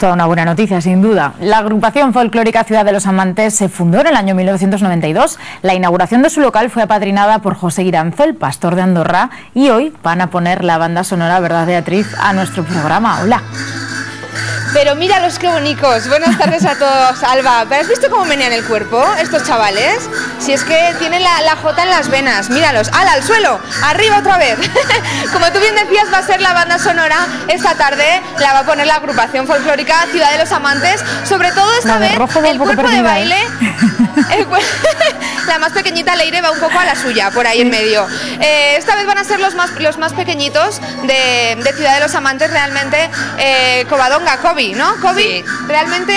S3: Toda una buena noticia, sin duda. La agrupación folclórica Ciudad de los Amantes se fundó en el año 1992. La inauguración de su local fue apadrinada por José Iranzo, el pastor de Andorra, y hoy van a poner la banda sonora, ¿verdad, Beatriz?, a nuestro programa. Hola.
S15: Pero míralos qué bonitos. Buenas tardes a todos, Alba. ¿Has visto cómo menean el cuerpo estos chavales? Si es que tienen la jota en las venas. Míralos. ¡Hala, al suelo! ¡Arriba otra vez! Como tú bien decías, va a ser la banda sonora esta tarde. La va a poner la agrupación folclórica Ciudad de los Amantes. Sobre todo esta vez, el cuerpo de baile... La más pequeñita, Leire, va un poco a la suya, por ahí en medio. Esta vez van a ser los más pequeñitos de Ciudad de los Amantes, realmente. Covadonga, Kobe, ¿no? Kobe, sí. Realmente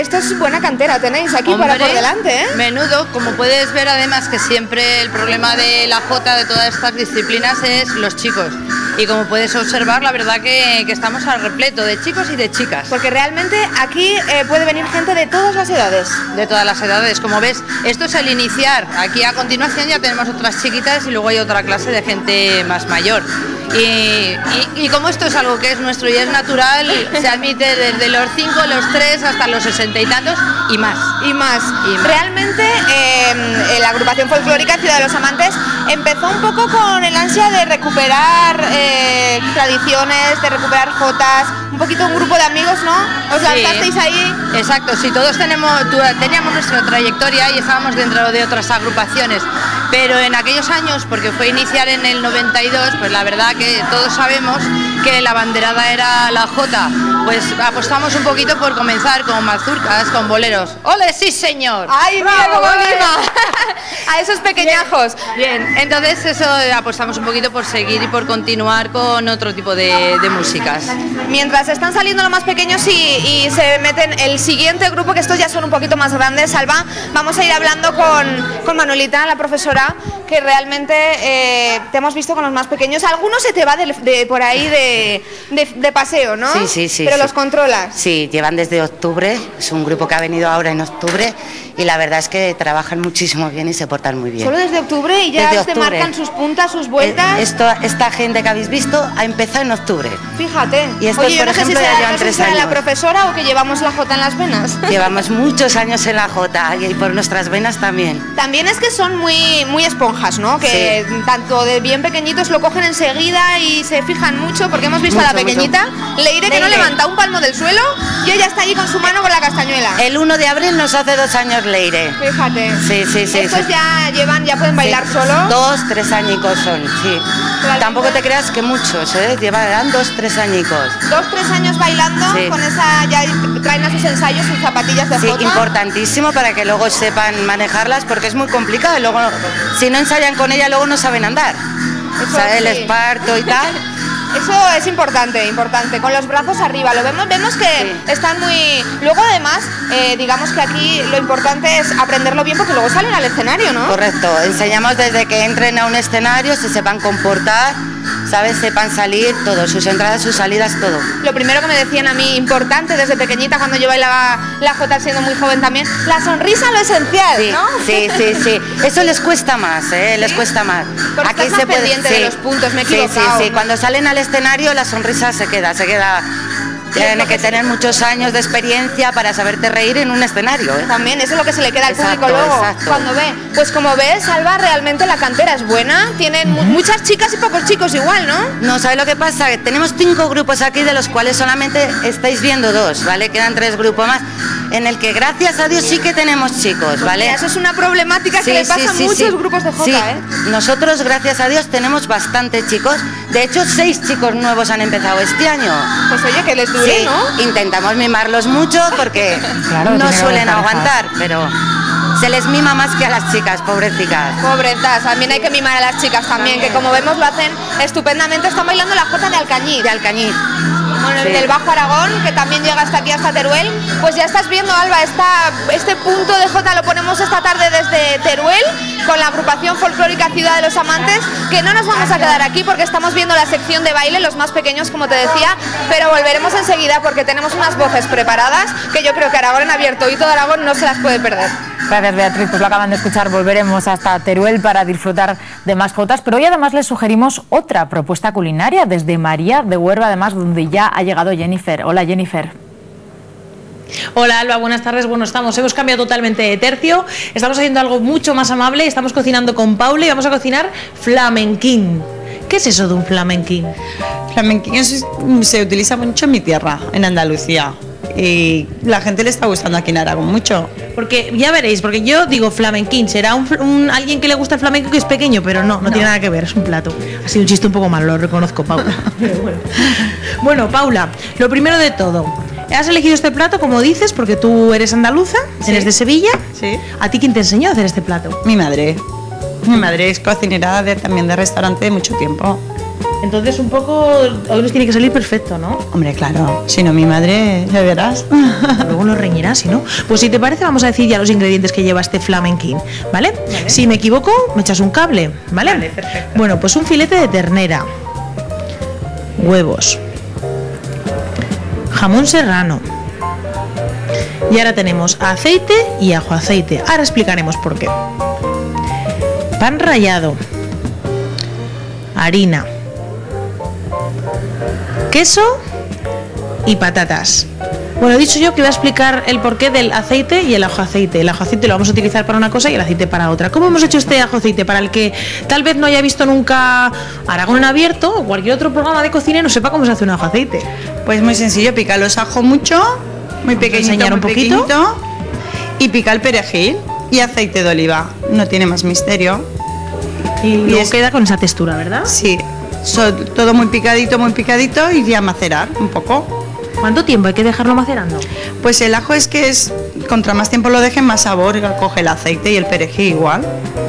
S15: esto es buena cantera, tenéis aquí. Hombre, para por delante, ¿eh?
S6: Menudo, como puedes ver, además que siempre el problema de la jota de todas estas disciplinas es los chicos. Y como puedes observar, la verdad que estamos al repleto de chicos y de chicas.
S15: Porque realmente aquí puede venir gente de todas las edades.
S6: De todas las edades, como ves, esto es el iniciar. Aquí a continuación ya tenemos otras chiquitas y luego hay otra clase de gente más mayor. Y como esto es algo que es nuestro y es natural, se admite desde los 5, los 3 hasta los 60 y tantos y más.
S15: Y más. Realmente la agrupación folclórica Ciudad de los Amantes empezó un poco con el ansia de recuperar tradiciones, de recuperar jotas, un poquito un grupo de amigos, ¿no? ¿Os lanzasteis ahí?
S6: Exacto, sí, todos teníamos nuestra trayectoria y estábamos dentro de otras agrupaciones, pero en aquellos años, porque fue iniciar en el 92, pues la verdad que todos sabemos que la banderada era la jota, pues apostamos un poquito por comenzar con mazurcas, con boleros. ¡Ole, sí señor!
S15: ¡Ay, mira cómo anima! A esos pequeñajos.
S6: Bien, entonces eso apostamos un poquito por seguir y por continuar con otro tipo de músicas.
S15: Mientras están saliendo los más pequeños y se meten el siguiente grupo, que estos ya son un poquito más grandes, Alba, vamos a ir hablando con Manuelita, la profesora, que realmente te hemos visto con los más pequeños. Algunos se te va por ahí de paseo, ¿no?
S10: Sí.
S15: Pero los controlas.
S10: Sí, llevan desde octubre, es un grupo que ha venido ahora en octubre y la verdad es que trabajan muchísimo bien y se portan muy bien.
S15: Solo desde octubre y ya se marcan sus puntas, sus vueltas.
S10: Esta gente que habéis visto ha empezado en octubre.
S15: Fíjate.
S10: Y estos, por ejemplo, ya llevan 3 años.
S15: ¿La profesora o que llevamos la jota en las venas?
S10: Llevamos muchos años en la jota y por nuestras venas también.
S15: También es que son muy esponjas, ¿no? Que tanto de bien pequeñitos lo cogen enseguida y se fijan mucho, porque hemos visto a la pequeñita, Leire, que no levanta un palmo del suelo y ella está allí con su mano con la castañuela.
S10: El 1 de abril nos hace 2 años Leire.
S15: Fíjate.
S10: Sí.
S15: Estos ya pueden bailar solo.
S10: 2, 3 añicos son, sí. Tampoco te creas que muchos, llevarán 2, 3 añicos.
S15: 2, 3 años bailando, con esa, ya traen a sus ensayos sus zapatillas de jota.
S10: Sí, importantísimo para que luego sepan manejarlas, porque es muy complicado y luego si no ensayan con ella luego no saben andar.
S15: Eso,
S10: o sea, el esparto y tal.
S15: Eso es importante, con los brazos arriba, lo vemos que están muy... Luego además, digamos que aquí lo importante es aprenderlo bien porque luego salen al escenario, ¿no?
S10: Correcto, enseñamos desde que entren a un escenario, se sepan comportar, ¿sabes? Sepan salir, todo, sus entradas, sus salidas, todo.
S15: Lo primero que me decían a mí, importante desde pequeñita cuando yo bailaba la jota siendo muy joven también, la sonrisa lo esencial, ¿no?
S10: Sí, eso les cuesta más, les cuesta más.
S15: Porque aquí se pendiente de los puntos, me he equivocado.
S10: Sí, cuando salen al escenario la sonrisa se queda Tiene que tener muchos años de experiencia para saberte reír en un escenario, ¿eh?
S15: También, eso es lo que se le queda al
S10: Exacto,
S15: público luego,
S10: exacto.
S15: cuando ve. Pues como ves, Alba, realmente la cantera es buena, tienen muchas chicas y pocos chicos igual, ¿no?
S10: No, ¿sabes lo que pasa? Que tenemos 5 grupos aquí, de los cuales solamente estáis viendo 2, ¿vale? Quedan 3 grupos más, en el que gracias a Dios sí que tenemos chicos, ¿vale?
S15: Mira, eso es una problemática que le pasa a muchos grupos de Jota, ¿eh?
S10: Nosotros, gracias a Dios, tenemos bastantes chicos. De hecho, 6 chicos nuevos han empezado este año.
S15: Pues oye, que les dure,
S10: sí,
S15: ¿no?
S10: Intentamos mimarlos mucho porque
S15: Claro,
S10: no
S15: tiene que
S10: suelen
S15: haber
S10: aguantar, pero se les mima más que a las chicas, pobrecicas.
S15: Pobretas, también hay que mimar a las chicas también, que como vemos lo hacen estupendamente. Están bailando la jota de Alcañiz.
S10: De Alcañiz.
S15: Bueno,
S10: Sí.
S15: del Bajo Aragón, que también llega hasta aquí, hasta Teruel. Pues ya estás viendo, Alba, este punto de jota lo ponemos esta tarde desde Teruel, con la agrupación folclórica Ciudad de los Amantes, que no nos vamos a quedar aquí porque estamos viendo la sección de baile, los más pequeños, como te decía, pero volveremos enseguida porque tenemos unas voces preparadas que yo creo que Aragón en abierto y todo Aragón no se las puede perder.
S3: Gracias, Beatriz. Pues lo acaban de escuchar. Volveremos hasta Teruel para disfrutar de más jotas. Pero hoy además les sugerimos otra propuesta culinaria desde María de Huerva, además, donde ya ha llegado Jennifer. Hola, Jennifer.
S11: Hola Alba, buenas tardes. Bueno, hemos cambiado totalmente de tercio, estamos haciendo algo mucho más amable, estamos cocinando con Paula y vamos a cocinar flamenquín. ¿Qué es eso de un flamenquín?
S12: Flamenquín se utiliza mucho en mi tierra, en Andalucía. Y la gente le está gustando aquí en Aragón mucho.
S11: Porque ya veréis, porque yo digo flamenquín, será alguien que le gusta el flamenco que es pequeño, pero no tiene nada que ver, es un plato. Ha sido un chiste un poco malo, lo reconozco, Paula. Pero bueno, Paula, lo primero de todo, has elegido este plato, como dices, porque tú eres andaluza, eres de Sevilla.
S12: Sí.
S11: ¿A ti quién te enseñó a hacer este plato?
S12: Mi madre. Mi madre es cocinera también de restaurante de mucho tiempo.
S11: Entonces un poco, hoy nos tiene que salir perfecto, ¿no?
S12: Hombre, claro, si no mi madre, ya verás.
S11: Luego lo reñirás, si no. Pues si te parece, vamos a decir ya los ingredientes que lleva este flamenquín, ¿vale? Si me equivoco, me echas un cable, ¿vale?
S12: Vale, perfecto.
S11: Bueno, pues un filete de ternera, huevos, jamón serrano. Y ahora tenemos aceite y ajo aceite. Ahora explicaremos por qué. Pan rallado, harina, queso y patatas. Bueno, he dicho yo que voy a explicar el porqué del aceite y el ajo aceite. El ajo aceite lo vamos a utilizar para una cosa y el aceite para otra. ¿Cómo hemos hecho este ajo aceite? Para el que tal vez no haya visto nunca Aragón en abierto o cualquier otro programa de cocina y no sepa cómo se hace un ajo aceite.
S12: Pues muy sencillo, pica los ajos mucho, muy pequeñito,
S11: enseñar un
S12: muy
S11: poquito?
S12: pequeñito, y pica el perejil y aceite de oliva. No tiene más misterio.
S11: Y luego queda con esa textura, ¿verdad?
S12: Sí, todo muy picadito y ya macerar un poco.
S11: ¿Cuánto tiempo hay que dejarlo macerando?
S12: Pues el ajo contra más tiempo lo dejen, más sabor coge el aceite, y el perejil igual.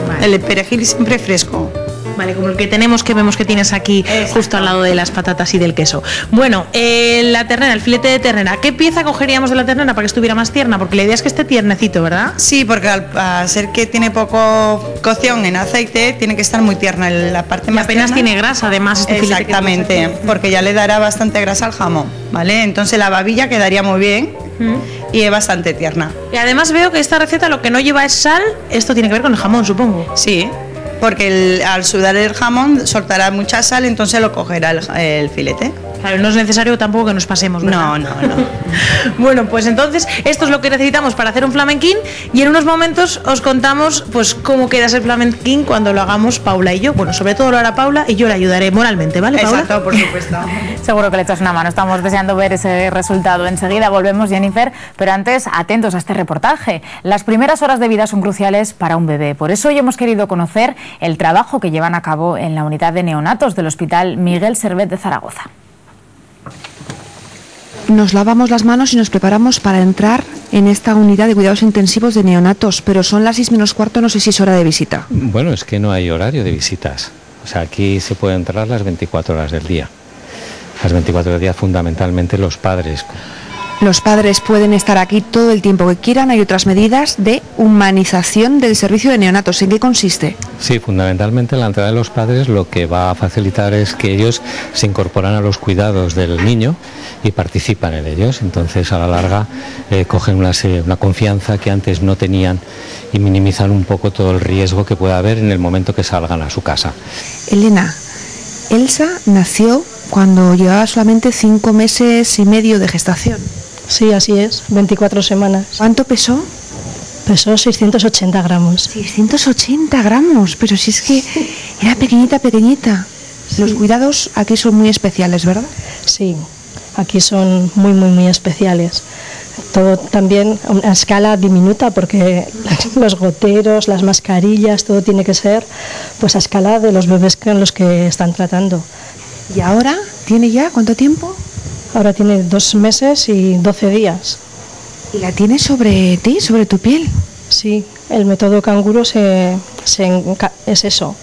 S11: Vale.
S12: El perejil siempre fresco.
S11: Vale, como el que tenemos, que vemos que tienes aquí justo al lado de las patatas y del queso. Bueno, la ternera, el filete de ternera, ¿qué pieza cogeríamos de la ternera para que estuviera más tierna? Porque la idea es que esté tiernecito, ¿verdad?
S12: Sí, porque al ser que tiene poco cocción en aceite, tiene que estar muy tierna la parte más
S11: apenas
S12: tierna.
S11: tiene grasa, además, este filete que
S12: Exactamente,
S11: tenemos aquí.
S12: porque ya le dará bastante grasa al jamón, ¿vale? Entonces la babilla quedaría muy bien y es bastante tierna.
S11: Y además veo que esta receta lo que no lleva es sal. Esto tiene que ver con el jamón, supongo.
S12: Sí, porque al sudar el jamón soltará mucha sal, entonces lo cogerá el filete.
S11: Claro, no es necesario tampoco que nos pasemos, ¿verdad?
S12: No.
S11: Bueno, pues entonces esto es lo que necesitamos para hacer un flamenquín y en unos momentos os contamos pues cómo queda ese flamenquín cuando lo hagamos Paula y yo. Bueno, sobre todo lo hará Paula y yo le ayudaré moralmente, ¿vale, Paula?
S12: Exacto, por supuesto.
S3: Seguro que le echas una mano. Estamos deseando ver ese resultado. Enseguida volvemos, Jennifer, pero antes atentos a este reportaje. Las primeras horas de vida son cruciales para un bebé. Por eso hoy hemos querido conocer el trabajo que llevan a cabo en la unidad de neonatos del Hospital Miguel Servet de Zaragoza.
S13: Nos lavamos las manos y nos preparamos para entrar en esta unidad de cuidados intensivos de neonatos, pero son las 6 menos cuarto, no sé si es hora de visita.
S14: Bueno, es que no hay horario de visitas. O sea, aquí se puede entrar las 24 horas del día. Las 24 horas del día, fundamentalmente los padres.
S13: Los padres pueden estar aquí todo el tiempo que quieran. Hay otras medidas de humanización del servicio de neonatos. ¿En qué consiste?
S14: Sí, fundamentalmente la entrada de los padres lo que va a facilitar es que ellos se incorporan a los cuidados del niño y participan en ellos. Entonces, a la larga, cogen una confianza que antes no tenían y minimizan un poco todo el riesgo que pueda haber en el momento que salgan a su casa.
S13: Elena, Elsa nació cuando llevaba solamente 5 meses y medio de gestación.
S21: Sí, así es, 24 semanas.
S13: ¿Cuánto pesó?
S21: Pesó 680 gramos.
S13: 680 gramos, pero si es que era pequeñita, pequeñita. Sí. Los cuidados aquí son muy especiales, ¿verdad?
S21: Sí, aquí son muy especiales. Todo también a una escala diminuta, porque los goteros, las mascarillas, todo tiene que ser pues a escala de los bebés con los que están tratando.
S13: ¿Y ahora tiene ya cuánto tiempo?
S21: Ahora tiene 2 meses y 12 días.
S13: ¿Y la tiene sobre ti, sobre tu piel?
S21: Sí, el método canguro es eso,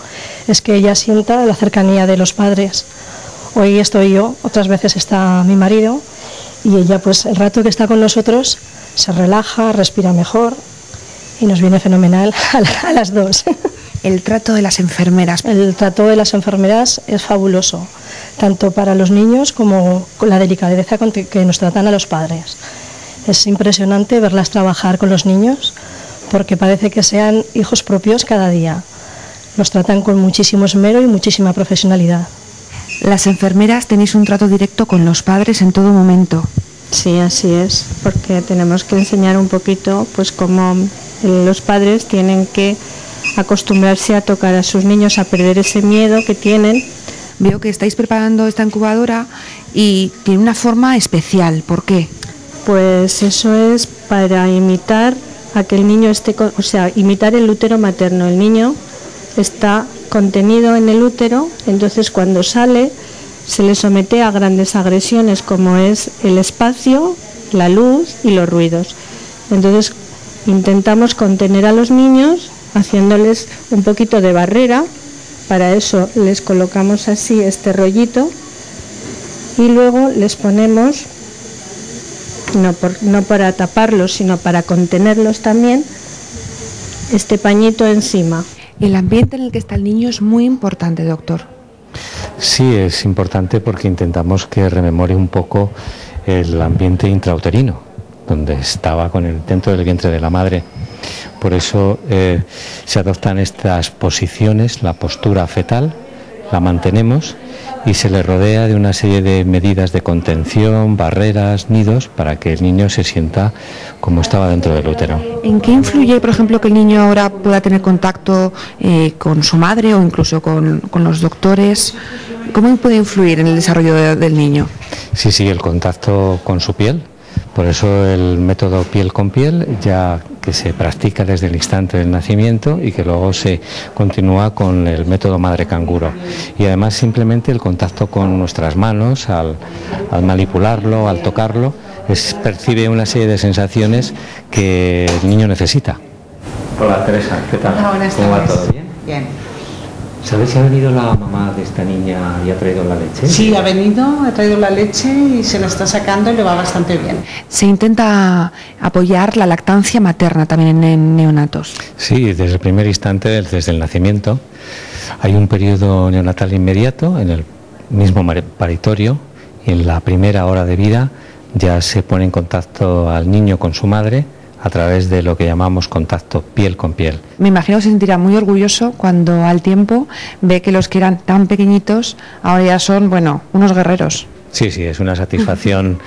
S21: es que ella sienta la cercanía de los padres. Hoy estoy yo, otras veces está mi marido, y ella pues el rato que está con nosotros se relaja, respira mejor y nos viene fenomenal a las dos.
S13: El trato de las enfermeras.
S21: El trato de las enfermeras es fabuloso, tanto para los niños como con la delicadeza con que nos tratan a los padres. Es impresionante verlas trabajar con los niños porque parece que sean hijos propios cada día. Los tratan con muchísimo esmero y muchísima profesionalidad.
S13: Las enfermeras tenéis un trato directo con los padres en todo momento.
S17: Sí, así es, porque tenemos que enseñar un poquito pues cómo los padres tienen que acostumbrarse a tocar a sus niños, a perder ese miedo que tienen.
S13: Veo que estáis preparando esta incubadora y tiene una forma especial. ¿Por qué?
S17: Pues eso es para imitar a que el niño esté, o sea, imitar el útero materno. El niño está contenido en el útero, entonces cuando sale se le somete a grandes agresiones como es el espacio, la luz y los ruidos. Entonces intentamos contener a los niños haciéndoles un poquito de barrera. Para eso les colocamos así este rollito y luego les ponemos, no para taparlos, sino para contenerlos también, este pañito encima.
S13: El ambiente en el que está el niño es muy importante, doctor.
S14: Sí, es importante porque intentamos que rememore un poco el ambiente intrauterino, donde estaba dentro del vientre de la madre. Por eso se adoptan estas posiciones, la postura fetal, la mantenemos y se le rodea de una serie de medidas de contención, barreras, nidos, para que el niño se sienta como estaba dentro del útero.
S13: ¿En qué influye, por ejemplo, que el niño ahora pueda tener contacto con su madre o incluso con los doctores? ¿Cómo puede influir en el desarrollo del niño?
S14: Sí, el contacto con su piel. Por eso el método piel con piel, ya que se practica desde el instante del nacimiento y que luego se continúa con el método madre canguro. Y además simplemente el contacto con nuestras manos, al manipularlo, al tocarlo, percibe una serie de sensaciones que el niño necesita. Hola Teresa, ¿qué tal?
S18: Hola, buenas tardes.
S14: ¿Cómo va todo? ¿Bien?
S18: Bien.
S14: ¿Sabes si ha venido la mamá de esta niña y ha traído la leche?
S18: Sí, ha venido, ha traído la leche y se la está sacando y le va bastante bien.
S13: Se intenta apoyar la lactancia materna también en neonatos.
S14: Sí, desde el primer instante, desde el nacimiento. Hay un periodo neonatal inmediato en el mismo paritorio y en la primera hora de vida ya se pone en contacto al niño con su madre a través de lo que llamamos contacto piel con piel.
S13: Me imagino que se sentirá muy orgulloso cuando al tiempo ve que los que eran tan pequeñitos ahora ya son, unos guerreros.
S14: Sí, es una satisfacción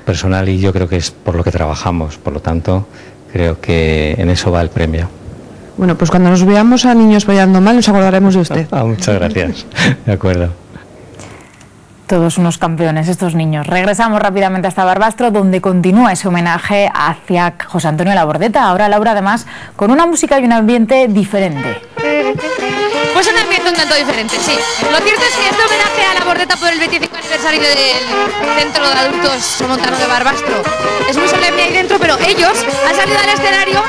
S14: personal y yo creo que es por lo que trabajamos, por lo tanto creo que en eso va el premio.
S13: Bueno, pues cuando nos veamos a niños bailando mal nos acordaremos de usted.
S14: Muchas gracias, de acuerdo.
S3: Todos unos campeones estos niños. Regresamos rápidamente hasta Barbastro, donde continúa ese homenaje hacia José Antonio Labordeta. Ahora Laura, además, con una música y un ambiente diferente.
S2: Pues un ambiente un tanto diferente, sí. Lo cierto es que este homenaje a Labordeta por el 25 aniversario del Centro de Adultos Somontano de Barbastro es muy solemne ahí dentro, pero ellos han salido al escenario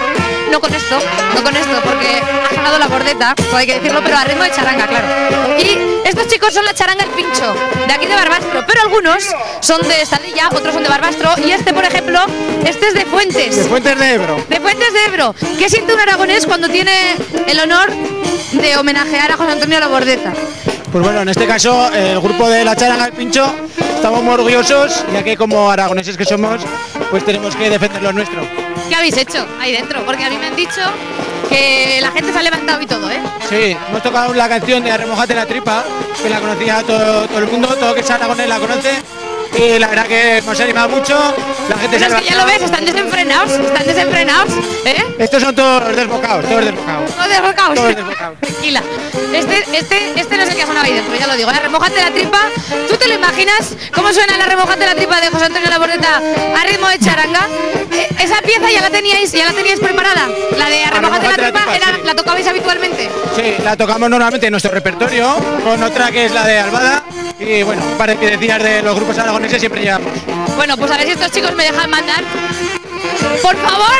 S2: no con esto, porque ha ganado Labordeta, todo hay que decirlo, pero a ritmo de charanga, claro. Y estos chicos son la charanga El Pincho, de aquí de Barbastro, pero algunos son de Estadilla, otros son de Barbastro, y este, por ejemplo, este es de Fuentes.
S20: De Fuentes de Ebro.
S2: De Fuentes de Ebro. ¿Qué siente un aragonés cuando tiene el honor de homenajear a José Antonio Labordeta?
S20: Pues bueno, en este caso, el grupo de la charanga El Pincho, estamos muy orgullosos, ya que como aragoneses que somos, pues tenemos que defender lo nuestro.
S2: ¿Qué habéis hecho ahí dentro? Porque a mí me han dicho
S1: que la gente se ha levantado y todo, ¿eh?
S20: Sí, hemos tocado la canción de Remójate la tripa, que la conocía todo el mundo, todo que es aragonés la conoce. Y la verdad que hemos animado mucho, la gente
S1: Pero es que ya lo ves, están desenfrenados, ¿eh?
S20: Estos son todos desbocados, todos desbocados.
S1: Todos desbocados.
S20: Todos desbocados.
S1: Tranquila. Este no es el que ha sonado ahí dentro, ya lo digo. Remójate la tripa. ¿Tú te lo imaginas cómo suena la Remójate la tripa de José Antonio Labordeta a ritmo de charanga? Esa pieza ya la teníais preparada. La de Remójate la tripa, ¿la tocabais habitualmente?
S20: Sí, la tocamos normalmente en nuestro repertorio, con otra que es la de Albada. Y bueno, un par de piedecillas de los grupos aragoneses siempre llevamos.
S1: Bueno, pues a ver si estos chicos me dejan mandar. Por favor,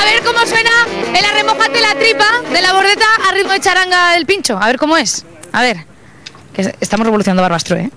S1: a ver cómo suena el Remójate la tripa de Labordeta a ritmo de charanga del Pincho. A ver cómo es. A ver, que estamos revolucionando Barbastro, ¿eh?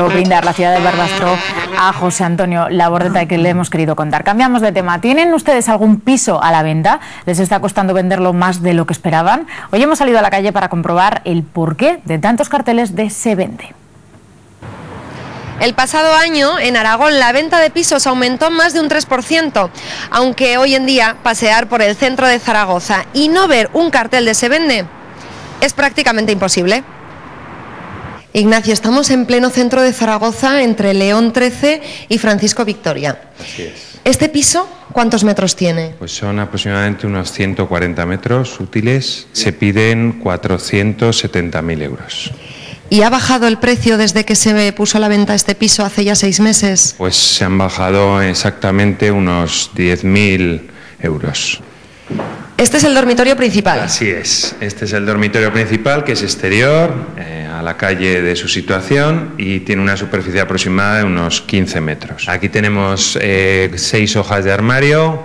S3: Brindar la ciudad de Barbastro a José Antonio Labordeta, que le hemos querido contar. Cambiamos de tema. ¿Tienen ustedes algún piso a la venta? ¿Les está costando venderlo más de lo que esperaban? Hoy hemos salido a la calle para comprobar el porqué de tantos carteles de se vende.
S2: El pasado año, en Aragón, la venta de pisos aumentó más de un 3%, aunque hoy en día pasear por el centro de Zaragoza y no ver un cartel de se vende es prácticamente imposible. Ignacio, estamos en pleno centro de Zaragoza, entre León 13 y Francisco Victoria.
S16: Así es.
S2: ¿Este piso cuántos metros tiene?
S16: Pues son aproximadamente unos 140 metros útiles. Se piden 470.000 euros.
S2: ¿Y ha bajado el precio desde que se puso a la venta este piso hace ya 6 meses?
S16: Pues se han bajado exactamente unos 10.000 euros.
S2: Este es el dormitorio principal.
S16: Así es. Este es el dormitorio principal, que es exterior, a la calle de su situación, y tiene una superficie aproximada de unos 15 metros. Aquí tenemos 6 hojas de armario,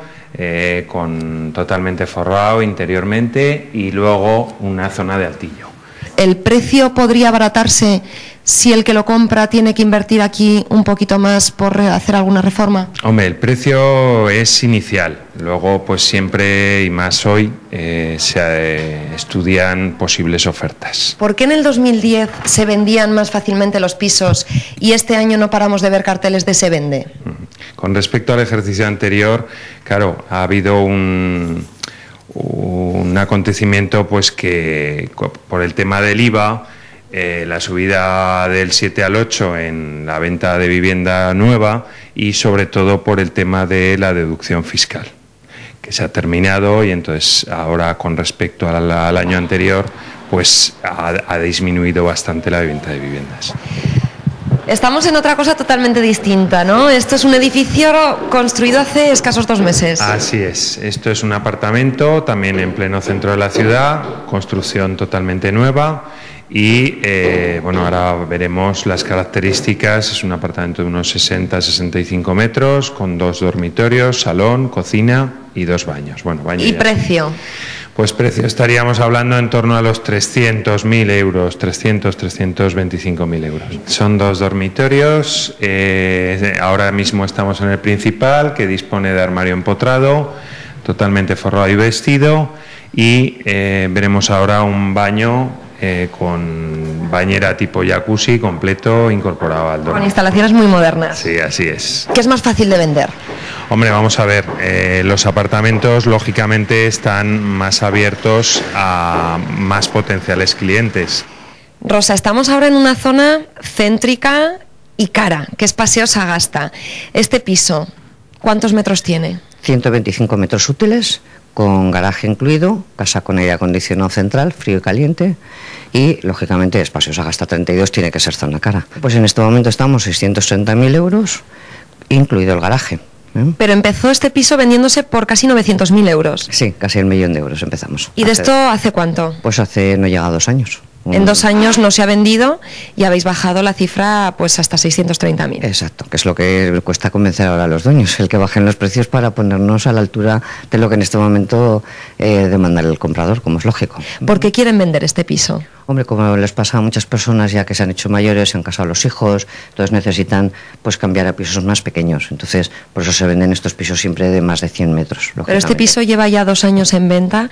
S16: totalmente forrado interiormente, y luego una zona de altillo.
S2: ¿El precio podría abaratarse si el que lo compra tiene que invertir aquí un poquito más por hacer alguna reforma?
S16: Hombre, el precio es inicial. Luego, pues siempre, y más hoy, se estudian posibles ofertas.
S2: ¿Por qué en el 2010 se vendían más fácilmente los pisos y este año no paramos de ver carteles de se vende?
S16: Con respecto al ejercicio anterior, claro, ha habido un acontecimiento, pues que por el tema del IVA, la subida del 7 al 8 en la venta de vivienda nueva, y sobre todo por el tema de la deducción fiscal, que se ha terminado, y entonces ahora, con respecto al año anterior, pues ha disminuido bastante la venta de viviendas.
S2: Estamos en otra cosa totalmente distinta, ¿no? Esto es un edificio construido hace escasos 2 meses.
S16: Así es. Esto es un apartamento también en pleno centro de la ciudad, construcción totalmente nueva. Y bueno, ahora veremos las características. Es un apartamento de unos 60-65 metros, con 2 dormitorios, salón, cocina y 2 baños. Bueno, baño.
S2: ¿Y precio?
S16: Pues precio estaríamos hablando en torno a los 300.000 euros, 325.000 euros. Son 2 dormitorios. Ahora mismo estamos en el principal, que dispone de armario empotrado, totalmente forrado y vestido. Y veremos ahora un baño con bañera tipo jacuzzi completo incorporado al dormitorio.
S2: Con instalaciones muy modernas.
S16: Sí, así es.
S2: ¿Qué es más fácil de vender?
S16: Hombre, vamos a ver, los apartamentos lógicamente están más abiertos a más potenciales clientes.
S2: Rosa, estamos ahora en una zona céntrica y cara, que es Paseo Sagasta. Este piso, ¿cuántos metros tiene?
S19: 125 metros útiles, con garaje incluido, casa con aire acondicionado central, frío y caliente, y lógicamente es Paseo Sagasta 32, tiene que ser zona cara. Pues en este momento estamos 630.000 euros, incluido el garaje.
S2: Pero empezó este piso vendiéndose por casi 900.000 euros.
S19: Sí, casi 1 millón de euros empezamos.
S2: ¿Y de esto hace cuánto?
S19: Pues no llega a 2 años.
S2: En 2 años no se ha vendido y habéis bajado la cifra pues hasta 630.000.
S19: Exacto, que es lo que cuesta convencer ahora a los dueños, el que bajen los precios para ponernos a la altura de lo que en este momento demanda el comprador, como es lógico.
S2: ¿Por qué quieren vender este piso?
S19: Hombre, como les pasa a muchas personas ya que se han hecho mayores, se han casado los hijos, entonces necesitan pues cambiar a pisos más pequeños. Entonces, por eso se venden estos pisos siempre de más de 100 metros.
S2: Pero este piso lleva ya 2 años en venta.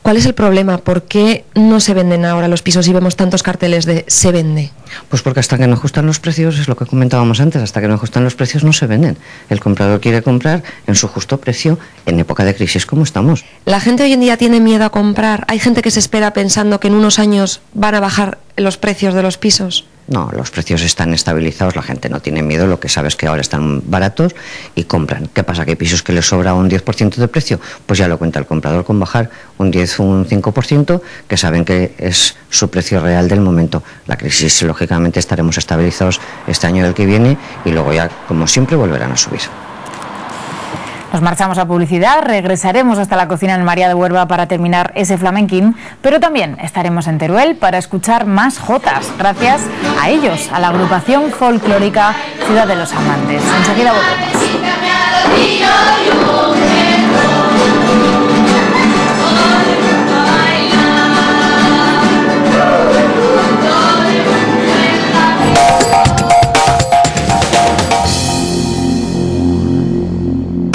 S2: ¿Cuál es el problema? ¿Por qué no se venden ahora los pisos y vemos tantos carteles de se vende?
S19: Pues porque hasta que no ajustan los precios, es lo que comentábamos antes, hasta que no ajustan los precios no se venden. El comprador quiere comprar en su justo precio en época de crisis como estamos.
S2: La gente hoy en día tiene miedo a comprar. Hay gente que se espera pensando que en unos años van a bajar los precios de los pisos.
S19: No, los precios están estabilizados, la gente no tiene miedo, lo que sabe es que ahora están baratos y compran. ¿Qué pasa? ¿Que hay pisos que les sobra un 10% de precio? Pues ya lo cuenta el comprador con bajar un 10 o un 5%, que saben que es su precio real del momento. La crisis, lógicamente, estaremos estabilizados este año y el que viene y luego ya, como siempre, volverán a subir.
S3: Nos marchamos a publicidad, regresaremos hasta la cocina en María de Huerva para terminar ese flamenquín, pero también estaremos en Teruel para escuchar más jotas, gracias a ellos, a la agrupación folclórica Ciudad de los Amantes. Enseguida volvemos.